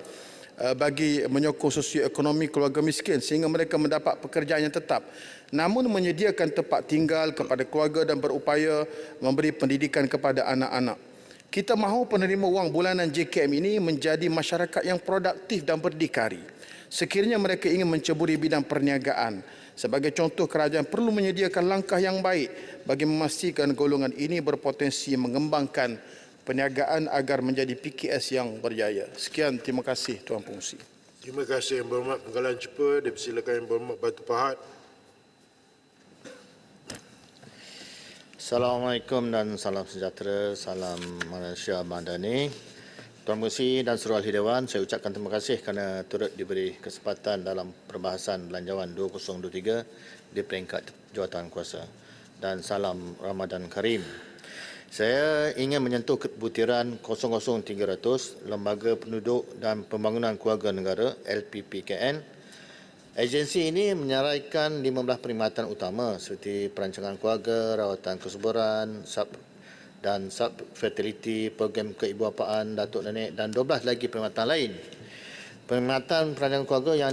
bagi menyokong sosioekonomi keluarga miskin sehingga mereka mendapat pekerjaan yang tetap. Namun menyediakan tempat tinggal kepada keluarga dan berupaya memberi pendidikan kepada anak-anak. Kita mahu penerima wang bulanan JKM ini menjadi masyarakat yang produktif dan berdikari. Sekiranya mereka ingin menceburi bidang perniagaan, sebagai contoh, kerajaan perlu menyediakan langkah yang baik bagi memastikan golongan ini berpotensi mengembangkan perniagaan agar menjadi PKS yang berjaya. Sekian, terima kasih Tuan Pengurusi. Terima kasih Yang Berhormat Penggalan Cepa. Dipersilakan Yang Berhormat Batu Pahat. Assalamualaikum dan salam sejahtera, salam Malaysia Madani. Tuan Pengerusi dan seluruh ahli Dewan, saya ucapkan terima kasih kerana turut diberi kesempatan dalam perbahasan Belanjawan 2023 di peringkat jawatan kuasa. Dan salam Ramadan Karim. Saya ingin menyentuh butiran 00300 Lembaga Penduduk dan Pembangunan Keluarga Negara LPPKN. Agensi ini menyaraikan 15 perkhidmatan utama seperti perancangan keluarga, rawatan kesuburan, dan sub-fertility, program keibuapaan datuk nenek dan 12 lagi perkhidmatan lain. Perkhidmatan perancangan keluarga yang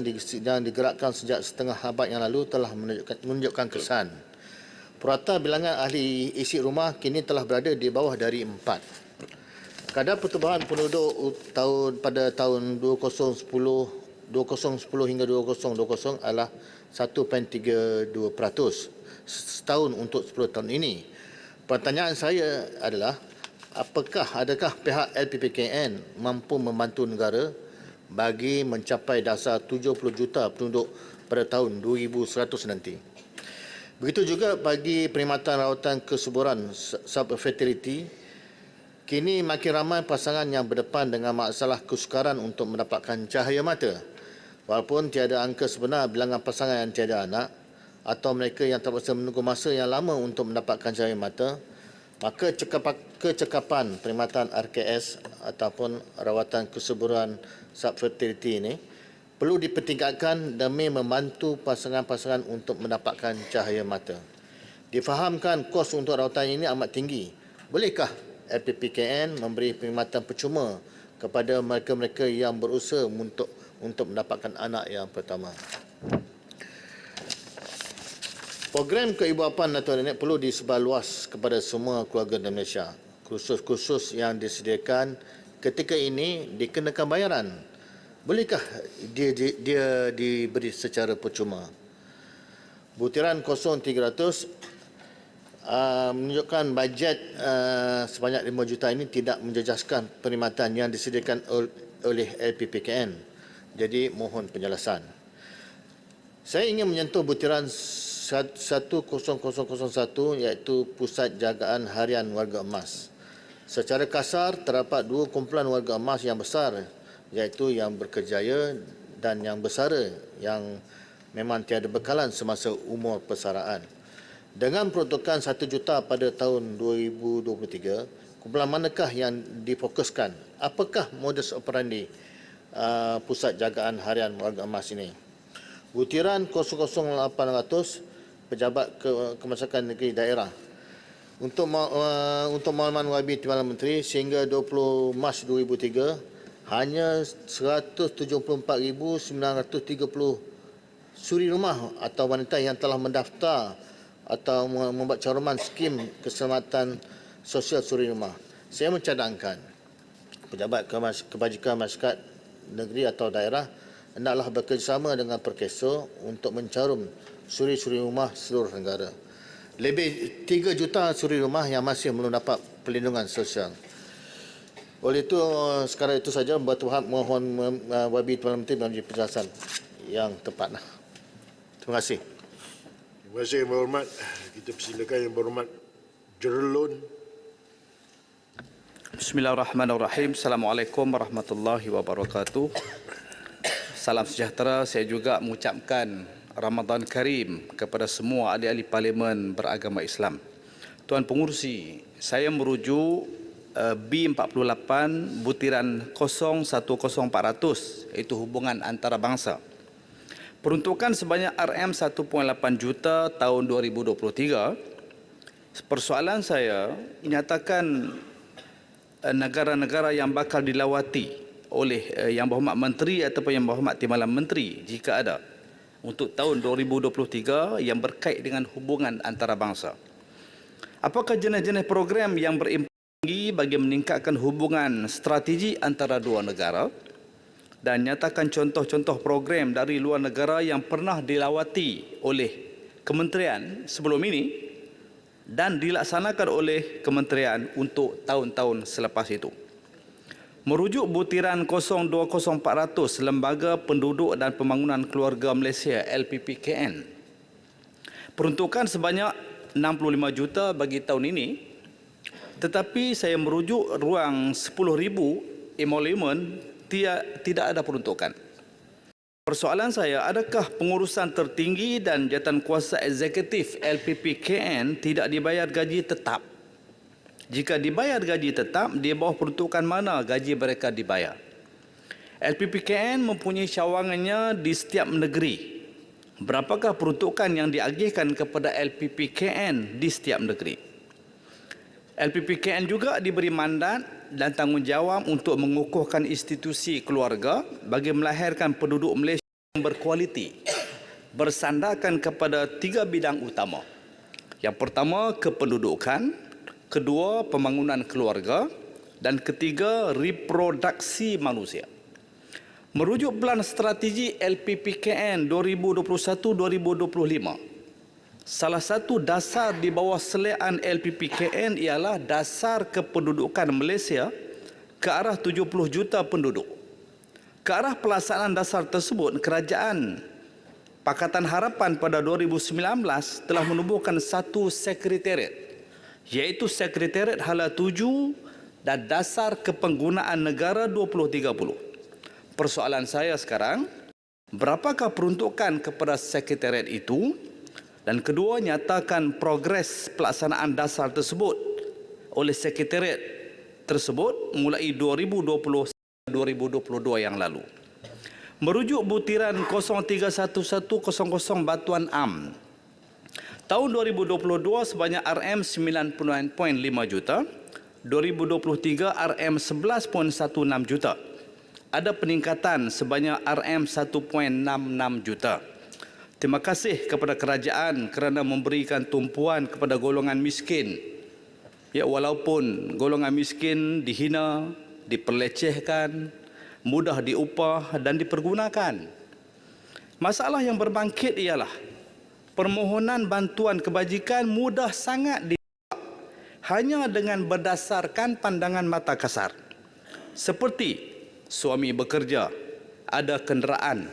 digerakkan sejak setengah abad yang lalu telah menunjukkan kesan. Purata bilangan ahli isi rumah kini telah berada di bawah dari 4. Kadar pertumbuhan penduduk pada tahun 2010 2010 hingga 2020 adalah 1.32% setahun untuk 10 tahun ini. Pertanyaan saya adalah, adakah pihak LPPKN mampu membantu negara bagi mencapai dasar 70 juta penduduk pada tahun 2100 nanti? Begitu juga bagi perkhidmatan rawatan kesuburan subfertility, kini makin ramai pasangan yang berdepan dengan masalah kesukaran untuk mendapatkan cahaya mata. Walaupun tiada angka sebenar bilangan pasangan yang tiada anak atau mereka yang terpaksa menunggu masa yang lama untuk mendapatkan cahaya mata, maka kecekapan perkhidmatan RKS ataupun rawatan kesuburan subfertility ini perlu dipertingkatkan demi membantu pasangan-pasangan untuk mendapatkan cahaya mata. Difahamkan kos untuk rawatan ini amat tinggi. Bolehkah LPPKN memberi perkhidmatan percuma kepada mereka-mereka yang berusaha untuk mendapatkan anak yang pertama? Program keibuapan atau nenek perlu disebar luas kepada semua keluarga di Malaysia. Kursus-kursus yang disediakan ketika ini dikenakan bayaran. Bolehkah dia diberi secara percuma? Butiran 0300 menunjukkan bajet sebanyak 5 juta ini tidak menjejaskan perkhidmatan yang disediakan oleh LPPKN. Jadi mohon penjelasan. Saya ingin menyentuh butiran 10001 iaitu Pusat Jagaan Harian Warga Emas. Secara kasar terdapat dua kumpulan warga emas yang besar, iaitu yang berkerjaya dan yang bersara yang memang tiada bekalan semasa umur persaraan. Dengan peruntukan 1 juta pada tahun 2023, kumpulan manakah yang difokuskan? Apakah modus operandi Pusat Jagaan Harian Warga Emas ini? Butiran 00800 Pejabat Kemasakan Negeri Daerah. Untuk makluman YB Timbalan Menteri, sehingga 20 Mac 2003, hanya 174,930 suri rumah atau wanita yang telah mendaftar atau membuat caruman skim keselamatan sosial suri rumah. Saya mencadangkan Pejabat Kebajikan Masyarakat Negeri atau daerah hendaklah bekerjasama dengan Perkeso untuk mencarum suri-suri rumah seluruh negara. Lebih 3 juta suri rumah yang masih belum dapat perlindungan sosial. Oleh itu, sekarang itu saja, Bertuhan mohon YB Timbalan Menteri memberi penjelasan yang tepat. Terima kasih. Terima kasih Yang Berhormat. Kita persilakan Yang Berhormat Jerlun. Bismillahirrahmanirrahim. Assalamualaikum warahmatullahi wabarakatuh. Salam sejahtera. Saya juga mengucapkan Ramadan Karim kepada semua ahli-ahli Parlimen beragama Islam. Tuan Pengurusi, saya merujuk B48 butiran 010400 iaitu hubungan antarabangsa. Peruntukan sebanyak RM1.8 juta tahun 2023. Persoalan saya menyatakan negara-negara yang bakal dilawati oleh Yang Berhormat Menteri ataupun Yang Berhormat Timbalan Menteri jika ada untuk tahun 2023 yang berkait dengan hubungan antarabangsa. Apakah jenis-jenis program yang berimpact tinggi bagi meningkatkan hubungan strategi antara dua negara, dan nyatakan contoh-contoh program dari luar negara yang pernah dilawati oleh kementerian sebelum ini dan dilaksanakan oleh kementerian untuk tahun-tahun selepas itu. Merujuk butiran 020400 Lembaga Penduduk dan Pembangunan Keluarga Malaysia LPPKN, peruntukan sebanyak 65 juta bagi tahun ini, tetapi saya merujuk ruang 10,000 emolumen tidak ada peruntukan. Persoalan saya, adakah pengurusan tertinggi dan jawatankuasa eksekutif LPPKN tidak dibayar gaji tetap? Jika dibayar gaji tetap, di bawah peruntukan mana gaji mereka dibayar? LPPKN mempunyai cawangannya di setiap negeri. Berapakah peruntukan yang diagihkan kepada LPPKN di setiap negeri? LPPKN juga diberi mandat dan tanggungjawab untuk mengukuhkan institusi keluarga bagi melahirkan penduduk Malaysia yang berkualiti, bersandarkan kepada 3 bidang utama. Yang pertama, kependudukan. Kedua, pembangunan keluarga. Dan ketiga, reproduksi manusia. Merujuk Pelan Strategi LPPKN 2021-2025, salah satu dasar di bawah selian LPPKN ialah dasar kependudukan Malaysia ke arah 70 juta penduduk. Ke arah pelaksanaan dasar tersebut, Kerajaan Pakatan Harapan pada 2019 telah menubuhkan satu sekretariat, iaitu Sekretariat Hala 7 dan Dasar Kepenggunaan Negara 2030. Persoalan saya sekarang, berapakah peruntukan kepada sekretariat itu? Dan kedua, nyatakan progres pelaksanaan dasar tersebut oleh sekretariat tersebut mulai 2020-2022 yang lalu. Merujuk butiran 031100 Batuan Am, tahun 2022 sebanyak RM 99.5 juta, 2023 RM 11.16 juta. Ada peningkatan sebanyak RM 1.66 juta. Terima kasih kepada kerajaan kerana memberikan tumpuan kepada golongan miskin. Ya, walaupun golongan miskin dihina, diperlecehkan, mudah diupah dan dipergunakan. Masalah yang berbangkit ialah permohonan bantuan kebajikan mudah sangat ditolak hanya dengan berdasarkan pandangan mata kasar. Seperti suami bekerja, ada kenderaan,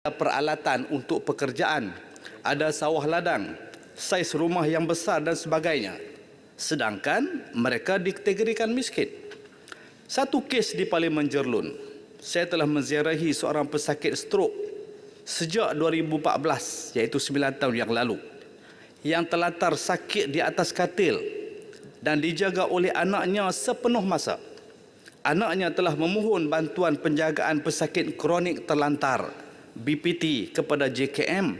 ada peralatan untuk pekerjaan, ada sawah ladang, saiz rumah yang besar dan sebagainya. Sedangkan mereka dikategorikan miskin. Satu kes di Parlimen Jerlun, saya telah menziarahi seorang pesakit strok sejak 2014, iaitu 9 tahun yang lalu, yang terlantar sakit di atas katil dan dijaga oleh anaknya sepenuh masa. Anaknya telah memohon bantuan penjagaan pesakit kronik terlantar BPT kepada JKM,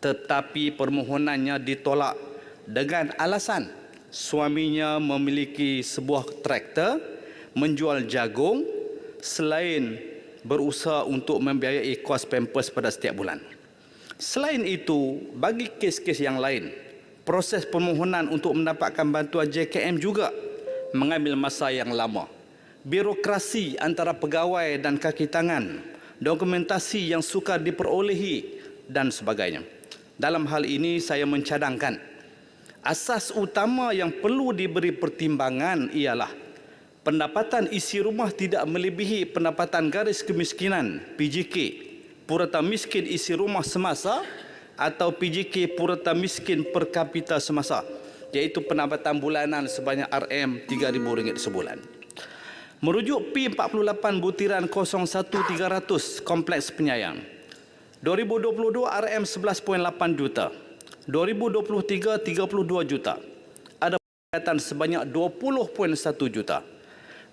tetapi permohonannya ditolak dengan alasan suaminya memiliki sebuah traktor, menjual jagung selain berusaha untuk membiayai kos pampers pada setiap bulan. Selain itu, bagi kes-kes yang lain, proses permohonan untuk mendapatkan bantuan JKM juga mengambil masa yang lama. Birokrasi antara pegawai dan kaki tangan, dokumentasi yang sukar diperolehi dan sebagainya. Dalam hal ini saya mencadangkan asas utama yang perlu diberi pertimbangan ialah pendapatan isi rumah tidak melebihi pendapatan garis kemiskinan PJK purata miskin isi rumah semasa atau PJK purata miskin per kapita semasa, iaitu pendapatan bulanan sebanyak RM RM3,000 sebulan. Merujuk P48 butiran 01300 Kompleks Penyayang, 2022 RM 11.8 juta, 2023 32 juta. Ada peningkatan sebanyak 20.1 juta.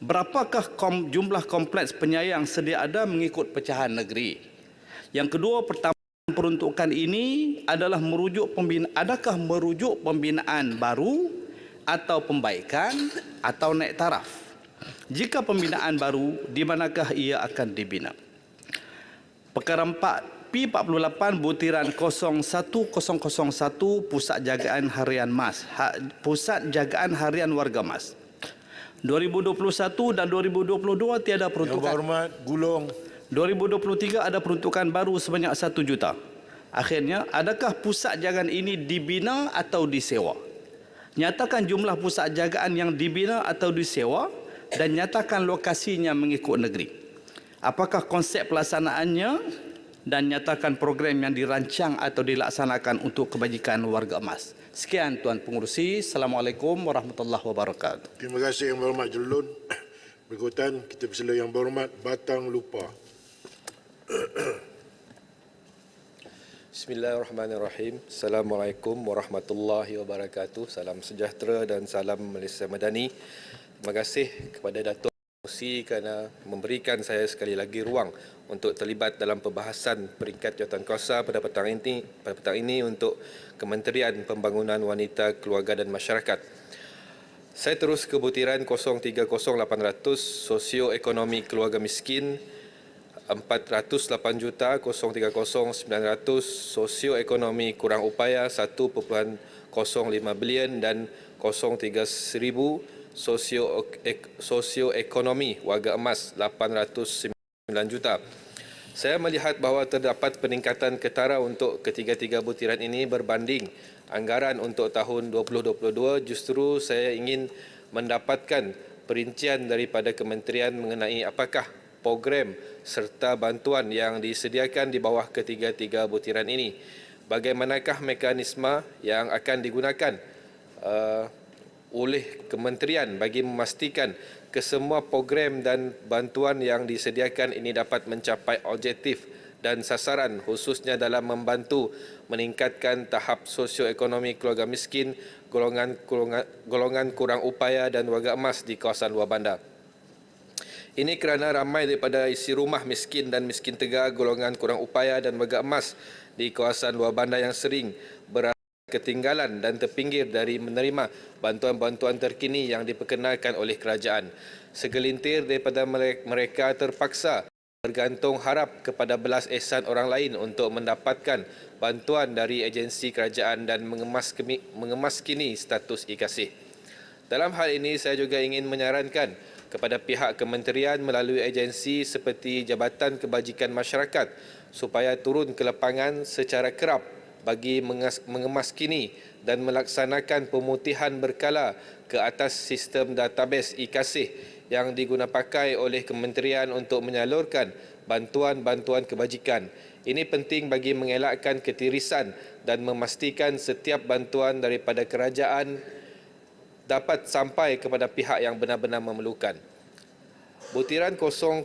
Berapakah jumlah kompleks penyayang sedia ada mengikut pecahan negeri? Yang kedua, peruntukan ini adalah adakah merujuk pembinaan baru atau pembaikan atau naik taraf? Jika pembinaan baru, di manakah ia akan dibina? Perkara 4, P48 butiran 01001 Pusat Jagaan Harian Mas, Pusat Jagaan Harian Warga Mas. 2021 dan 2022 tiada peruntukan. Yang Berhormat Gulong. 2023 ada peruntukan baru sebanyak 1 juta. Akhirnya, adakah pusat jagaan ini dibina atau disewa? Nyatakan jumlah pusat jagaan yang dibina atau disewa dan nyatakan lokasinya mengikut negeri. Apakah konsep pelaksanaannya dan nyatakan program yang dirancang atau dilaksanakan untuk kebajikan warga emas. Sekian Tuan Pengerusi. Assalamualaikum warahmatullahi wabarakatuh. Terima kasih Yang Berhormat Jelun. Berikutan kita persila Yang Berhormat Batang Lupa. Bismillahirrahmanirrahim. Assalamualaikum warahmatullahi wabarakatuh. Salam sejahtera dan salam Malaysia Madani. Terima kasih kepada Datuk Pengerusi kerana memberikan saya sekali lagi ruang untuk terlibat dalam perbahasan peringkat jawatankuasa pada petang ini untuk Kementerian Pembangunan Wanita, Keluarga dan Masyarakat. Saya terus ke butiran 030800 Sosioekonomi Keluarga Miskin, 408 juta 030 900 Sosioekonomi Kurang Upaya 1.05 bilion dan 030,000 Sosioekonomi Warga Emas 809 juta. Saya melihat bahawa terdapat peningkatan ketara untuk ketiga-tiga butiran ini berbanding anggaran untuk tahun 2022. Justru saya ingin mendapatkan perincian daripada kementerian mengenai apakah program serta bantuan yang disediakan di bawah ketiga-tiga butiran ini. Bagaimanakah mekanisme yang akan digunakan oleh kementerian bagi memastikan kesemua program dan bantuan yang disediakan ini dapat mencapai objektif dan sasaran, khususnya dalam membantu meningkatkan tahap sosioekonomi keluarga miskin, golongan kurang upaya dan warga emas di kawasan luar bandar. Ini kerana ramai daripada isi rumah miskin dan miskin tegar, golongan kurang upaya dan warga emas di kawasan luar bandar yang sering berada ketinggalan dan terpinggir dari menerima bantuan-bantuan terkini yang diperkenalkan oleh kerajaan. Segelintir daripada mereka terpaksa bergantung harap kepada belas ihsan orang lain untuk mendapatkan bantuan dari agensi kerajaan dan mengemaskini status ikasih. Dalam hal ini, saya juga ingin menyarankan kepada pihak kementerian melalui agensi seperti Jabatan Kebajikan Masyarakat supaya turun ke lapangan secara kerap bagi mengemaskini dan melaksanakan pemutihan berkala ke atas sistem database ikasih yang digunapakai oleh kementerian untuk menyalurkan bantuan-bantuan kebajikan. Ini penting bagi mengelakkan ketirisan dan memastikan setiap bantuan daripada kerajaan dapat sampai kepada pihak yang benar-benar memerlukan. Butiran 00800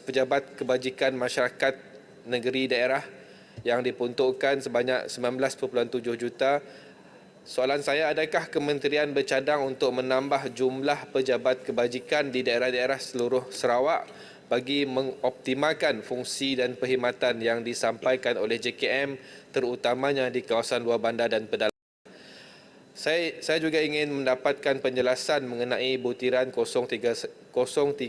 pejabat kebajikan masyarakat negeri daerah yang diperuntukkan sebanyak 19.7 juta. Soalan saya, adakah kementerian bercadang untuk menambah jumlah pejabat kebajikan di daerah-daerah seluruh Sarawak bagi mengoptimalkan fungsi dan perkhidmatan yang disampaikan oleh JKM terutamanya di kawasan luar bandar dan pedalaman? Saya juga ingin mendapatkan penjelasan mengenai butiran 031 100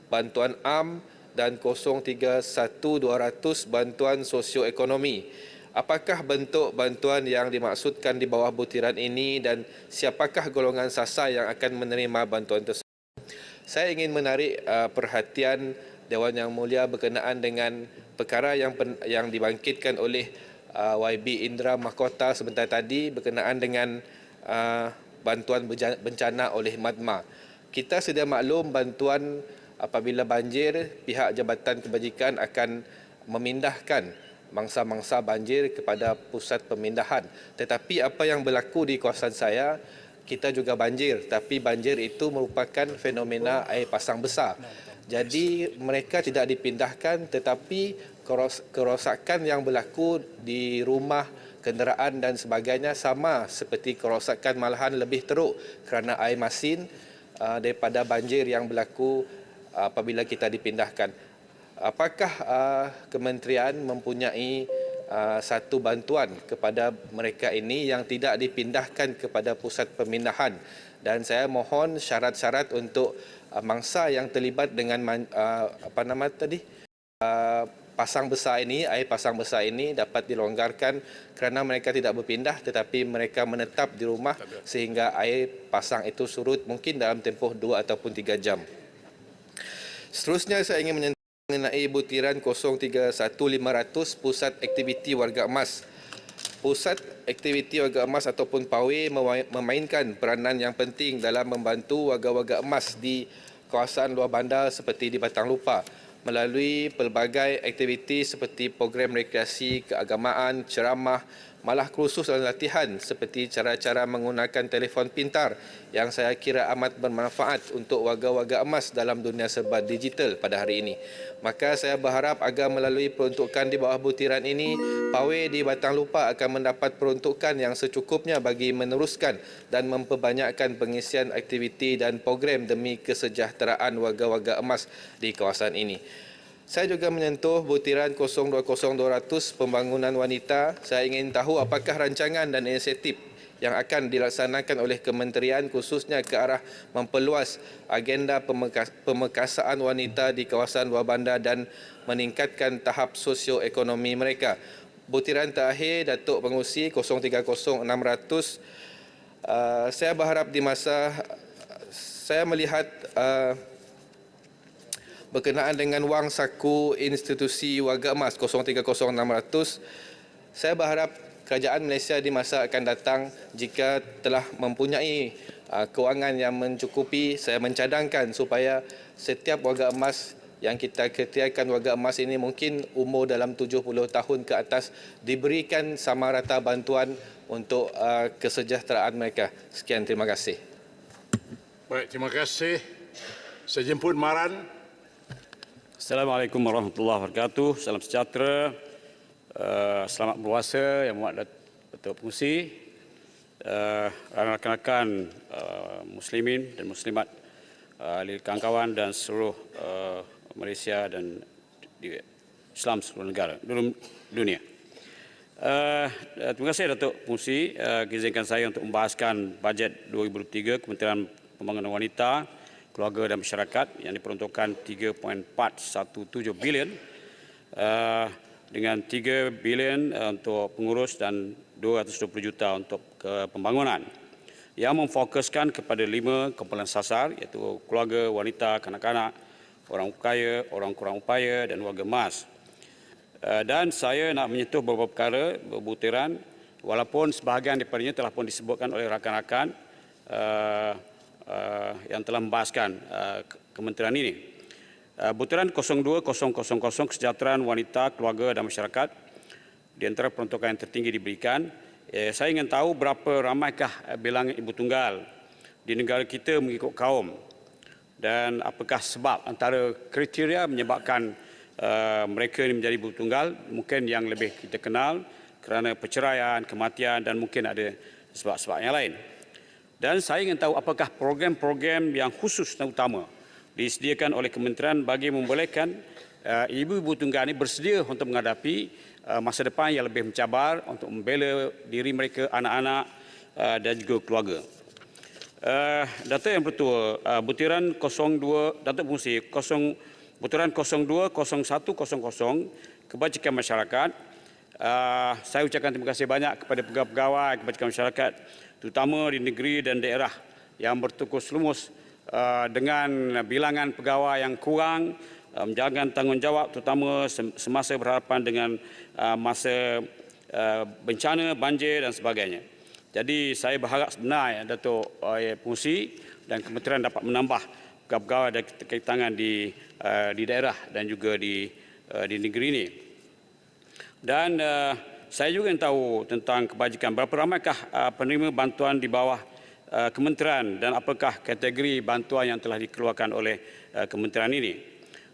bantuan AM dan 031 200 bantuan sosioekonomi. Apakah bentuk bantuan yang dimaksudkan di bawah butiran ini dan siapakah golongan sasar yang akan menerima bantuan tersebut? Saya ingin menarik perhatian Dewan Yang Mulia berkenaan dengan perkara yang dibangkitkan oleh YB Indra Mahkota sebentar tadi berkenaan dengan bantuan bencana oleh MADMA. Kita sedia maklum bantuan apabila banjir, pihak Jabatan Kebajikan akan memindahkan mangsa-mangsa banjir kepada pusat pemindahan. Tetapi apa yang berlaku di kawasan saya, kita juga banjir, tapi banjir itu merupakan fenomena air pasang besar. Jadi mereka tidak dipindahkan, tetapi kerosakan yang berlaku di rumah, kenderaan dan sebagainya sama seperti kerosakan, malahan lebih teruk kerana air masin daripada banjir yang berlaku apabila kita dipindahkan. Apakah kementerian mempunyai satu bantuan kepada mereka ini yang tidak dipindahkan kepada pusat pemindahan? Dan saya mohon syarat-syarat untuk mangsa yang terlibat dengan pasang besar ini, air pasang besar ini dapat dilonggarkan kerana mereka tidak berpindah tetapi mereka menetap di rumah sehingga air pasang itu surut mungkin dalam tempoh 2 ataupun 3 jam. Seterusnya saya ingin mengenai butiran 031 500 Pusat Aktiviti Warga Emas. Pusat Aktiviti Warga Emas ataupun PAWE memainkan peranan yang penting dalam membantu warga-warga emas di kawasan luar bandar seperti di Batang Lupa melalui pelbagai aktiviti seperti program rekreasi, keagamaan, ceramah, malah kursus dan latihan seperti cara-cara menggunakan telefon pintar yang saya kira amat bermanfaat untuk warga-warga emas dalam dunia serba digital pada hari ini. Maka saya berharap agar melalui peruntukan di bawah butiran ini, PAWE di Batang Lupa akan mendapat peruntukan yang secukupnya bagi meneruskan dan memperbanyakkan pengisian aktiviti dan program demi kesejahteraan warga-warga emas di kawasan ini. Saya juga menyentuh butiran 020 200 pembangunan wanita. Saya ingin tahu apakah rancangan dan inisiatif yang akan dilaksanakan oleh kementerian khususnya ke arah memperluas agenda pemekasaan wanita di kawasan luar bandar dan meningkatkan tahap sosioekonomi mereka. Butiran terakhir Datuk Pengurusi 030 600, saya berharap di masa saya melihat berkenaan dengan wang saku institusi warga emas 030600, saya berharap kerajaan Malaysia di masa akan datang jika telah mempunyai kewangan yang mencukupi, saya mencadangkan supaya setiap warga emas yang kita kriteria warga emas ini mungkin umur dalam 70 tahun ke atas diberikan sama rata bantuan untuk kesejahteraan mereka. Sekian, terima kasih. Baik, terima kasih. Saya jemput Maran. Assalamualaikum warahmatullahi wabarakatuh. Salam sejahtera. Selamat berpuasa yang muat Datuk Pengerusi, rakan-rakan muslimin dan muslimat, kawan-kawan dan seluruh Malaysia dan Islam seluruh negara dunia. Terima kasih Datuk Pengerusi, izinkan saya untuk membahaskan bajet 2023 Kementerian Pembangunan Wanita, Keluarga dan Masyarakat yang diperuntukkan 3.417 bilion dengan 3 bilion untuk pengurus dan 220 juta untuk pembangunan yang memfokuskan kepada 5 kumpulan sasar iaitu keluarga, wanita, kanak-kanak, orang kaya, orang kurang upaya dan warga emas. Dan saya nak menyentuh beberapa perkara berbutiran walaupun sebahagian daripadanya telah pun disebutkan oleh rakan-rakan yang telah membahaskan kementerian ini. Butiran 02.000 kesejahteraan wanita, keluarga dan masyarakat di antara peruntukan yang tertinggi diberikan. Saya ingin tahu berapa ramaikah bilangan ibu tunggal di negara kita mengikut kaum dan apakah sebab antara kriteria menyebabkan mereka ini menjadi ibu tunggal mungkin yang lebih kita kenal kerana perceraian, kematian dan mungkin ada sebab-sebab yang lain. Dan saya ingin tahu apakah program-program yang khusus dan utama disediakan oleh kementerian bagi membolehkan ibu-ibu tunggal ini bersedia untuk menghadapi masa depan yang lebih mencabar untuk membela diri mereka, anak-anak dan juga keluarga. Data yang betul, butiran 02, Datuk Pengerusi, butiran 02.01.00 kebajikan masyarakat. Saya ucapkan terima kasih banyak kepada pegawai-pegawai kebajikan masyarakat terutama di negeri dan daerah yang bertukus lumus dengan bilangan pegawai yang kurang, menjalankan tanggungjawab terutama semasa berhadapan dengan masa bencana, banjir dan sebagainya. Jadi saya berharap sebenarnya Datuk Pengerusi dan kementerian dapat menambah pegawai dan tangan di daerah dan juga di negeri ini. Dan saya juga ingin tahu tentang kebajikan berapa ramaikah penerima bantuan di bawah kementerian dan apakah kategori bantuan yang telah dikeluarkan oleh kementerian ini.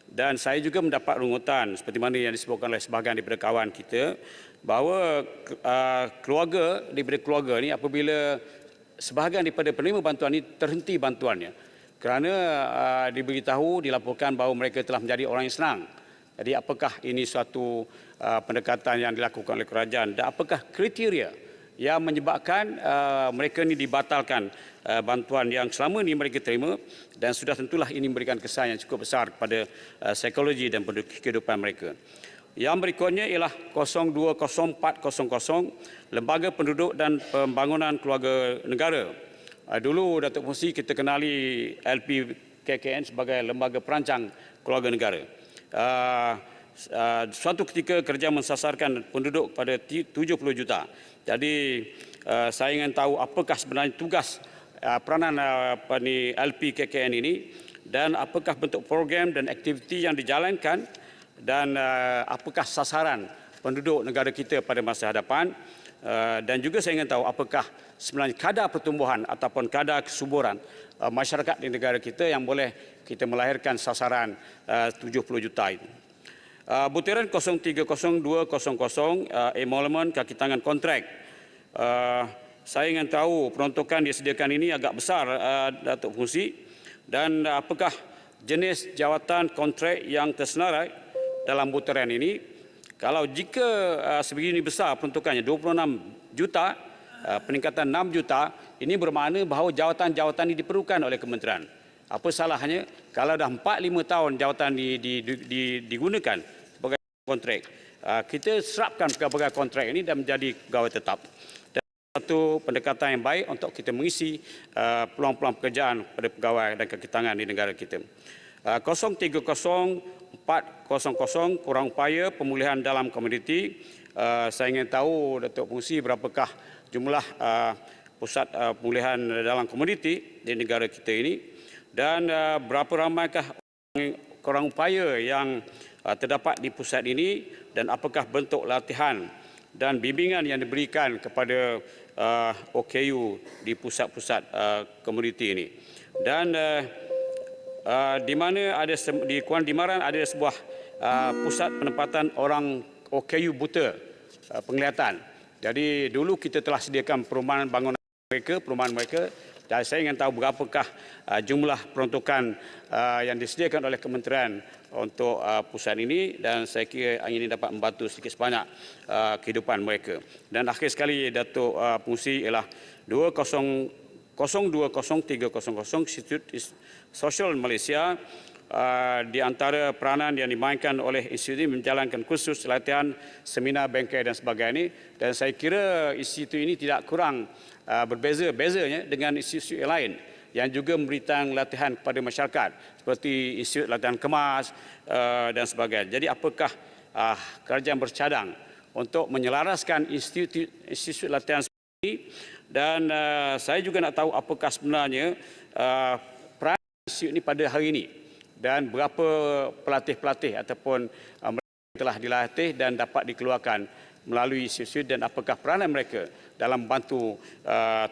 Dan saya juga mendapat rungutan seperti mana yang disebutkan oleh sebahagian daripada kawan kita bahawa keluarga daripada keluarga ini apabila sebahagian daripada penerima bantuan ini terhenti bantuannya kerana diberitahu, dilaporkan bahawa mereka telah menjadi orang yang senang. Jadi apakah ini suatu pendekatan yang dilakukan oleh kerajaan dan apakah kriteria yang menyebabkan mereka ini dibatalkan bantuan yang selama ini mereka terima dan sudah tentulah ini memberikan kesan yang cukup besar kepada psikologi dan kehidupan mereka. Yang berikutnya ialah 020400 Lembaga Penduduk dan Pembangunan Keluarga Negara. Dulu Datuk Pengerusi kita kenali LPKKN sebagai Lembaga Perancang Keluarga Negara. Suatu ketika kerja mensasarkan penduduk pada 70 juta. Jadi saya ingin tahu apakah sebenarnya tugas peranan LPKKN ini dan apakah bentuk program dan aktiviti yang dijalankan dan apakah sasaran penduduk negara kita pada masa hadapan dan juga saya ingin tahu apakah sebenarnya kadar pertumbuhan ataupun kadar kesuburan masyarakat di negara kita yang boleh kita melahirkan sasaran 70 juta itu. Butiran 030200 emolument kaki tangan kontrak. Saya ingin tahu peruntukan disediakan ini agak besar Datuk Pengerusi dan apakah jenis jawatan kontrak yang tersenarai dalam butiran ini. Kalau jika sebegini besar peruntukannya 26 juta, peningkatan 6 juta, ini bermakna bahawa jawatan-jawatan ini diperlukan oleh kementerian. Apa salahnya kalau dah 4-5 tahun jawatan digunakan sebagai kontrak. Kita serapkan pegawai kontrak ini dan menjadi pegawai tetap. Dan satu pendekatan yang baik untuk kita mengisi peluang-peluang pekerjaan pada pegawai dan kaki tangan di negara kita. 030400 kurang upaya pemulihan dalam komuniti. Saya ingin tahu Datuk Pengerusi berapakah jumlah pusat pemulihan dalam komuniti di negara kita ini dan berapa ramaikah kurang upaya yang terdapat di pusat ini dan apakah bentuk latihan dan bimbingan yang diberikan kepada OKU di pusat-pusat komuniti ini. Dan di mana ada di Kuala Dimaran ada sebuah pusat penempatan orang OKU buta penglihatan. Jadi dulu kita telah sediakan perumahan mereka dan saya ingin tahu berapakah jumlah peruntukan yang disediakan oleh kementerian untuk pusat ini dan saya kira ini dapat membantu sedikit sebanyak kehidupan mereka. Dan akhir sekali Datuk Pengerusi ialah 020300 Institut Sosial Malaysia di antara peranan yang dimainkan oleh institut ini menjalankan kursus latihan, seminar, bengkel dan sebagainya dan saya kira institut ini tidak kurang berbeza-bezanya dengan institut yang lain yang juga memberikan latihan kepada masyarakat seperti institut latihan kemas dan sebagainya. Jadi apakah kerajaan bercadang untuk menyelaraskan institut latihan ini dan saya juga nak tahu apakah sebenarnya peranan institut ini pada hari ini dan berapa pelatih-pelatih ataupun mereka telah dilatih dan dapat dikeluarkan melalui institut dan apakah peranan mereka dalam membantu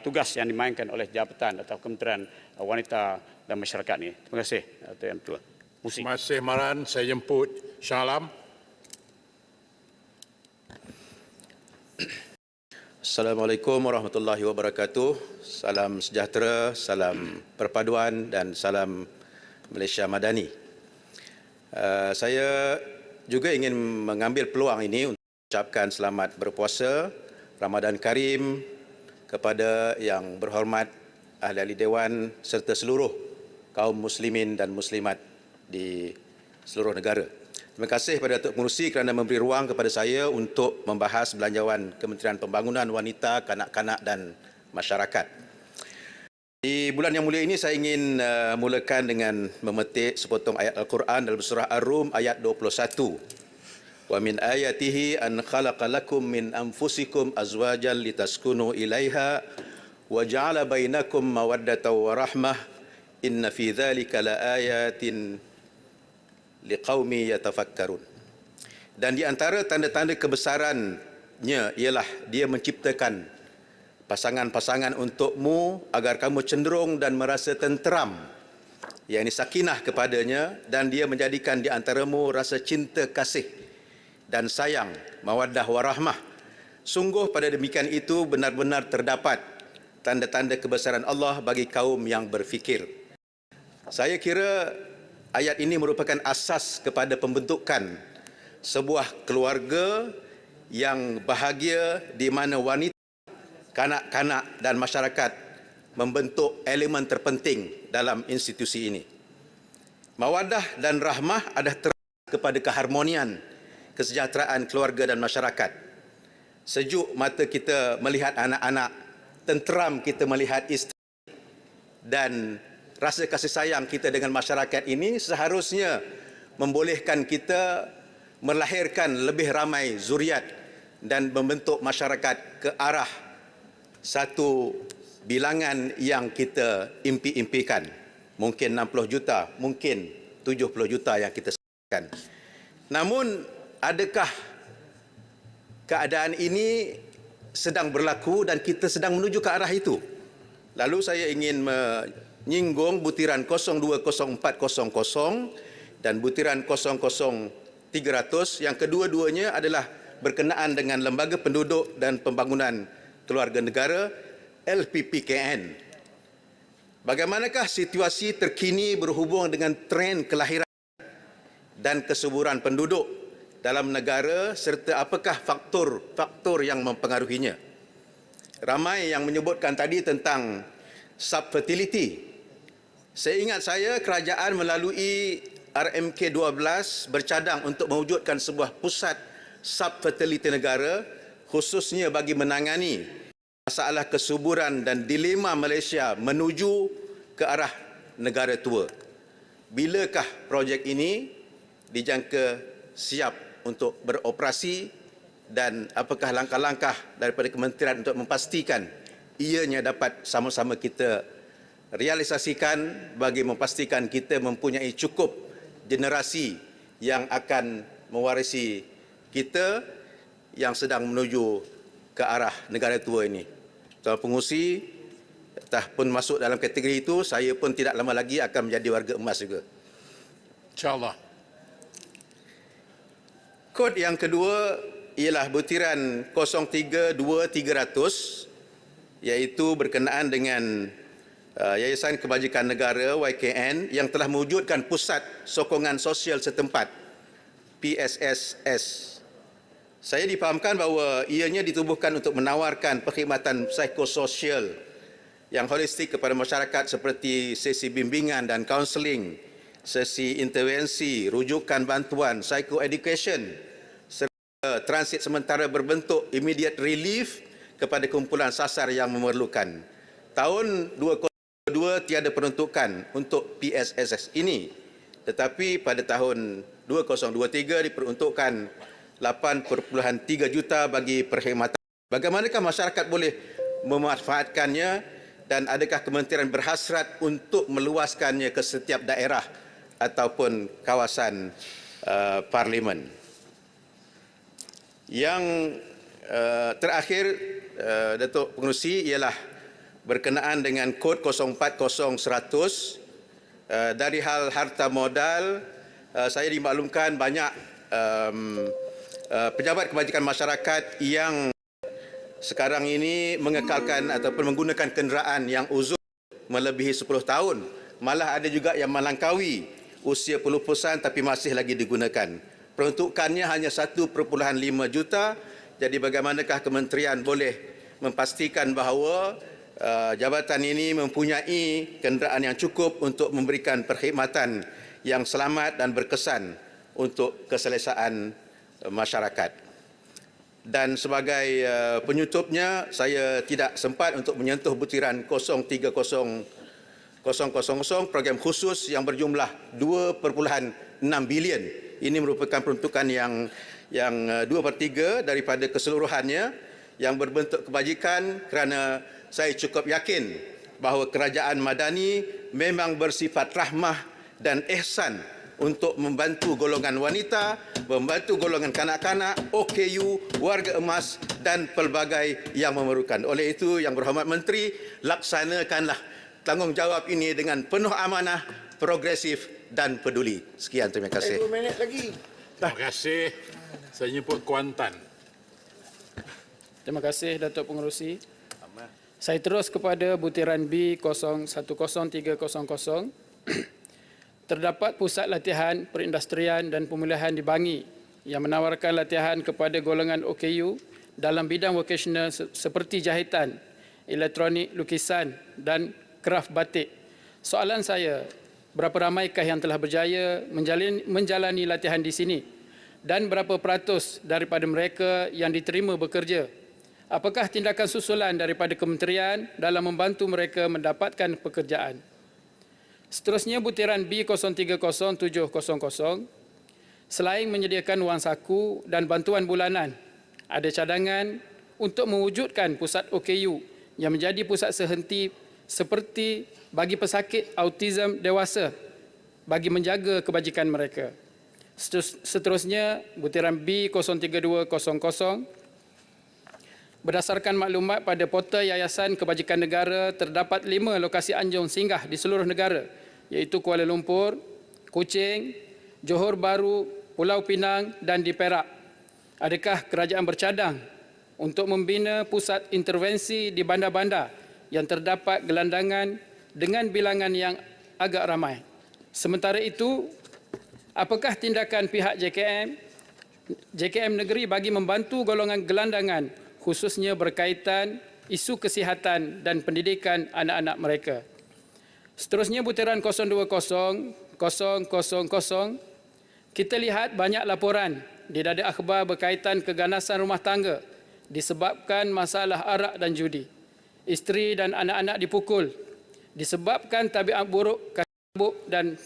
tugas yang dimainkan oleh jabatan atau Kementerian Wanita dan Masyarakat ini. Terima kasih, Datuk Yang Tua. Terima kasih Maran. Saya jemput Shah Alam. Assalamualaikum warahmatullahi wabarakatuh. Salam sejahtera, salam perpaduan dan salam Malaysia Madani. Saya juga ingin mengambil peluang ini untuk mengucapkan selamat berpuasa Ramadan Karim kepada yang berhormat ahli-ahli Dewan serta seluruh kaum muslimin dan muslimat di seluruh negara. Terima kasih kepada Datuk Pengerusi kerana memberi ruang kepada saya untuk membahas belanjawan Kementerian Pembangunan Wanita, Kanak-kanak dan Masyarakat. Di bulan yang mulia ini saya ingin mulakan dengan memetik sepotong ayat Al-Quran dalam surah Ar-Rum ayat 21. Wa min ayatihi an khalaqa lakum min anfusikum azwajan litaskunu ilaiha wa ja'ala bainakum mawaddatan wa rahmah inna fi dzalika laayatin liqaumi yatafakkarun. Dan di antara tanda-tanda kebesarannya ialah dia menciptakan pasangan-pasangan untukmu agar kamu cenderung dan merasa tenteram, yakni sakinah kepadanya, dan dia menjadikan di antaramu rasa cinta kasih dan sayang, mawaddah warahmah. Sungguh pada demikian itu benar-benar terdapat tanda-tanda kebesaran Allah bagi kaum yang berfikir. Saya kira ayat ini merupakan asas kepada pembentukan sebuah keluarga yang bahagia di mana wanita, kanak-kanak dan masyarakat membentuk elemen terpenting dalam institusi ini. Mawaddah dan rahmah adalah terang kepada keharmonian, kesejahteraan keluarga dan masyarakat. Sejuk mata kita melihat anak-anak, tenteram kita melihat isteri, dan rasa kasih sayang kita dengan masyarakat ini seharusnya membolehkan kita melahirkan lebih ramai zuriat dan membentuk masyarakat ke arah satu bilangan yang kita impi-impikan. Mungkin 60 juta, mungkin 70 juta yang kita sebutkan. Namun, adakah keadaan ini sedang berlaku dan kita sedang menuju ke arah itu? Lalu saya ingin menyinggung butiran 020400 dan butiran 00300 yang kedua-duanya adalah berkenaan dengan Lembaga Penduduk dan Pembangunan Keluarga Negara LPPKN. Bagaimanakah situasi terkini berhubung dengan tren kelahiran dan kesuburan penduduk dalam negara serta apakah faktor yang mempengaruhinya? Ramai yang menyebutkan tadi tentang subfertility. Seingat saya kerajaan melalui RMK 12 bercadang untuk mewujudkan sebuah pusat subfertility negara khususnya bagi menangani masalah kesuburan dan dilema Malaysia menuju ke arah negara tua. bilakah projek ini dijangka siap untuk beroperasi dan apakah langkah-langkah daripada kementerian untuk memastikan ianya dapat sama-sama kita realisasikan bagi memastikan kita mempunyai cukup generasi yang akan mewarisi kita yang sedang menuju ke arah negara tua ini. Tuan Pengerusi, dah pun masuk dalam kategori itu, saya pun tidak lama lagi akan menjadi warga emas juga. InsyaAllah. Kod yang kedua ialah butiran 032300 iaitu berkenaan dengan Yayasan Kebajikan Negara YKN yang telah mewujudkan Pusat Sokongan Sosial Setempat PSSS. Saya difahamkan bahawa ianya ditubuhkan untuk menawarkan perkhidmatan psikososial yang holistik kepada masyarakat seperti sesi bimbingan dan kaunseling, sesi intervensi, rujukan bantuan, psychoeducation, serta transit sementara berbentuk immediate relief kepada kumpulan sasar yang memerlukan. Tahun 2022 tiada peruntukan untuk PSSS ini, tetapi pada tahun 2023 diperuntukkan 8.3 juta bagi perkhidmatan. Bagaimanakah masyarakat boleh memanfaatkannya dan adakah kementerian berhasrat untuk meluaskannya ke setiap daerah ataupun kawasan parlimen? Yang terakhir, Datuk Pengerusi, ialah berkenaan dengan kod 040100 dari hal harta modal. Saya dimaklumkan banyak pejabat kebajikan masyarakat yang sekarang ini mengekalkan ataupun menggunakan kenderaan yang uzur melebihi 10 tahun. Malah ada juga yang melangkaui usia pelupusan tapi masih lagi digunakan. Peruntukannya hanya 1.5 juta. Jadi bagaimanakah kementerian boleh memastikan bahawa jabatan ini mempunyai kenderaan yang cukup untuk memberikan perkhidmatan yang selamat dan berkesan untuk keselesaan masyarakat. Dan sebagai penutupnya, saya tidak sempat untuk menyentuh butiran 030000 program khusus yang berjumlah 2.6 bilion. Ini merupakan peruntukan yang 2/3 daripada keseluruhannya yang berbentuk kebajikan, kerana saya cukup yakin bahawa kerajaan Madani memang bersifat rahmah dan ihsan untuk membantu golongan wanita, membantu golongan kanak-kanak, OKU, warga emas dan pelbagai yang memerlukan. Oleh itu, Yang Berhormat Menteri, laksanakanlah tanggungjawab ini dengan penuh amanah, progresif dan peduli. Sekian, terima kasih. 2 minit lagi. Terima kasih. Saya jemput Kuantan. Terima kasih, Datuk Pengerusi. Saya terus kepada butiran B 010300. Terdapat pusat latihan perindustrian dan pemulihan di Bangi yang menawarkan latihan kepada golongan OKU dalam bidang vokasional seperti jahitan, elektronik, lukisan dan kraf batik. Soalan saya, berapa ramaikah yang telah berjaya menjalani latihan di sini dan berapa peratus daripada mereka yang diterima bekerja? Apakah tindakan susulan daripada kementerian dalam membantu mereka mendapatkan pekerjaan? Seterusnya butiran B 030700, selain menyediakan wang saku dan bantuan bulanan, ada cadangan untuk mewujudkan pusat OKU yang menjadi pusat sehenti seperti bagi pesakit autism dewasa bagi menjaga kebajikan mereka. Seterusnya butiran B 03200, berdasarkan maklumat pada portal Yayasan Kebajikan Negara, terdapat 5 lokasi anjung singgah di seluruh negara, iaitu Kuala Lumpur, Kuching, Johor Bahru, Pulau Pinang dan di Perak. Adakah kerajaan bercadang untuk membina pusat intervensi di bandar-bandar yang terdapat gelandangan dengan bilangan yang agak ramai? Sementara itu, apakah tindakan pihak JKM negeri bagi membantu golongan gelandangan khususnya berkaitan isu kesihatan dan pendidikan anak-anak mereka? Seterusnya butiran 020000, kita lihat banyak laporan di dada akhbar berkaitan keganasan rumah tangga disebabkan masalah arak dan judi. Isteri dan anak-anak dipukul disebabkan tabiat buruk, kasih mabuk dan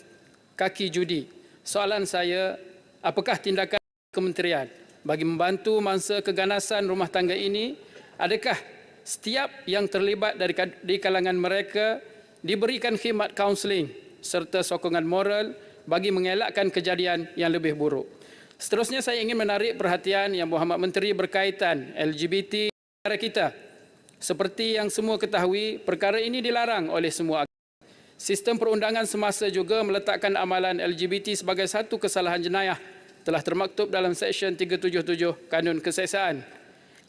kaki judi. Soalan saya, apakah tindakan kementerian bagi membantu mangsa keganasan rumah tangga ini? Adakah setiap yang terlibat di kalangan mereka diberikan khidmat kaunseling serta sokongan moral bagi mengelakkan kejadian yang lebih buruk? Seterusnya saya ingin menarik perhatian Yang Berhormat Menteri berkaitan LGBT negara kita. Seperti yang semua ketahui, perkara ini dilarang oleh semua agama. Sistem perundangan semasa juga meletakkan amalan LGBT sebagai satu kesalahan jenayah telah termaktub dalam Seksyen 377 Kanun Keseksaan.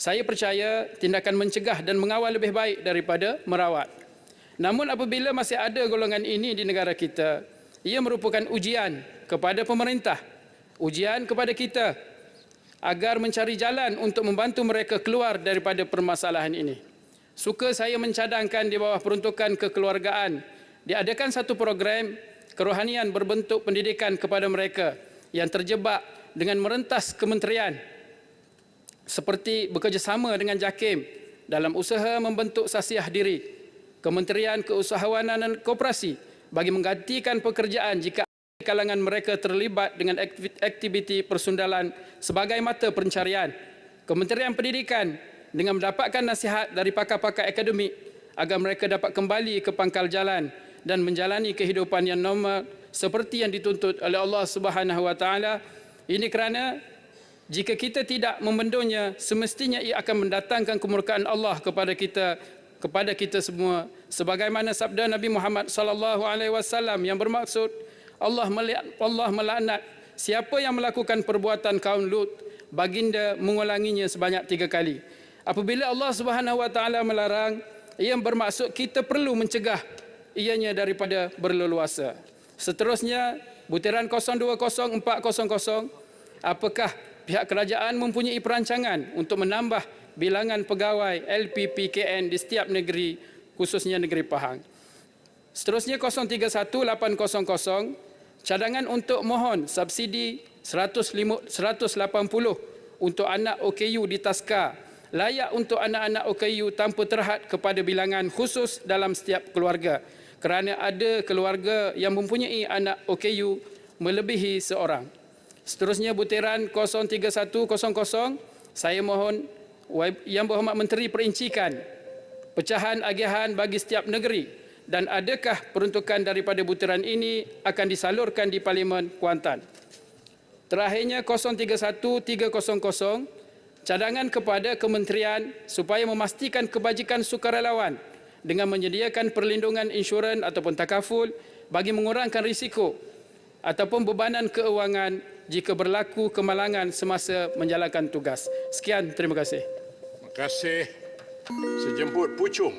Saya percaya tindakan mencegah dan mengawal lebih baik daripada merawat. Namun apabila masih ada golongan ini di negara kita, ia merupakan ujian kepada pemerintah, ujian kepada kita agar mencari jalan untuk membantu mereka keluar daripada permasalahan ini. Suka saya mencadangkan di bawah peruntukan kekeluargaan diadakan satu program kerohanian berbentuk pendidikan kepada mereka yang terjebak dengan merentas kementerian seperti bekerjasama dengan JAKIM dalam usaha membentuk sasiah diri, Kementerian Keusahawanan dan Koperasi bagi menggantikan pekerjaan jika kalangan mereka terlibat dengan aktiviti persundalan sebagai mata pencarian, Kementerian Pendidikan dengan mendapatkan nasihat dari pakar-pakar akademik agar mereka dapat kembali ke pangkal jalan dan menjalani kehidupan yang normal seperti yang dituntut oleh Allah Subhanahu Wa Taala. Ini kerana jika kita tidak membendungnya, semestinya ia akan mendatangkan kemurkaan Allah kepada kita semua. Sebagaimana sabda Nabi Muhammad sallallahu alaihi wasallam yang bermaksud Allah melaknat siapa yang melakukan perbuatan kaum Lut, baginda mengulanginya sebanyak 3 kali. Apabila Allah Subhanahu Wa Taala melarang, ia bermaksud kita perlu mencegah ianya daripada berleluasa. Seterusnya, butiran 020400, apakah pihak kerajaan mempunyai perancangan untuk menambah bilangan pegawai LPPKN di setiap negeri, khususnya negeri Pahang? Seterusnya 031800, cadangan untuk mohon subsidi 180 untuk anak OKU di Taska, layak untuk anak-anak OKU tanpa terhad kepada bilangan khusus dalam setiap keluarga, kerana ada keluarga yang mempunyai anak OKU melebihi seorang. Seterusnya butiran 03100, saya mohon Yang Berhormat Menteri perincikan pecahan agihan bagi setiap negeri dan adakah peruntukan daripada butiran ini akan disalurkan di Parlimen Kuantan. Terakhirnya 031300, cadangan kepada kementerian supaya memastikan kebajikan sukarelawan dengan menyediakan perlindungan insurans ataupun takaful bagi mengurangkan risiko ataupun bebanan keuangan jika berlaku kemalangan semasa menjalankan tugas. Sekian, terima kasih. Terima kasih. Sejemput Puchung.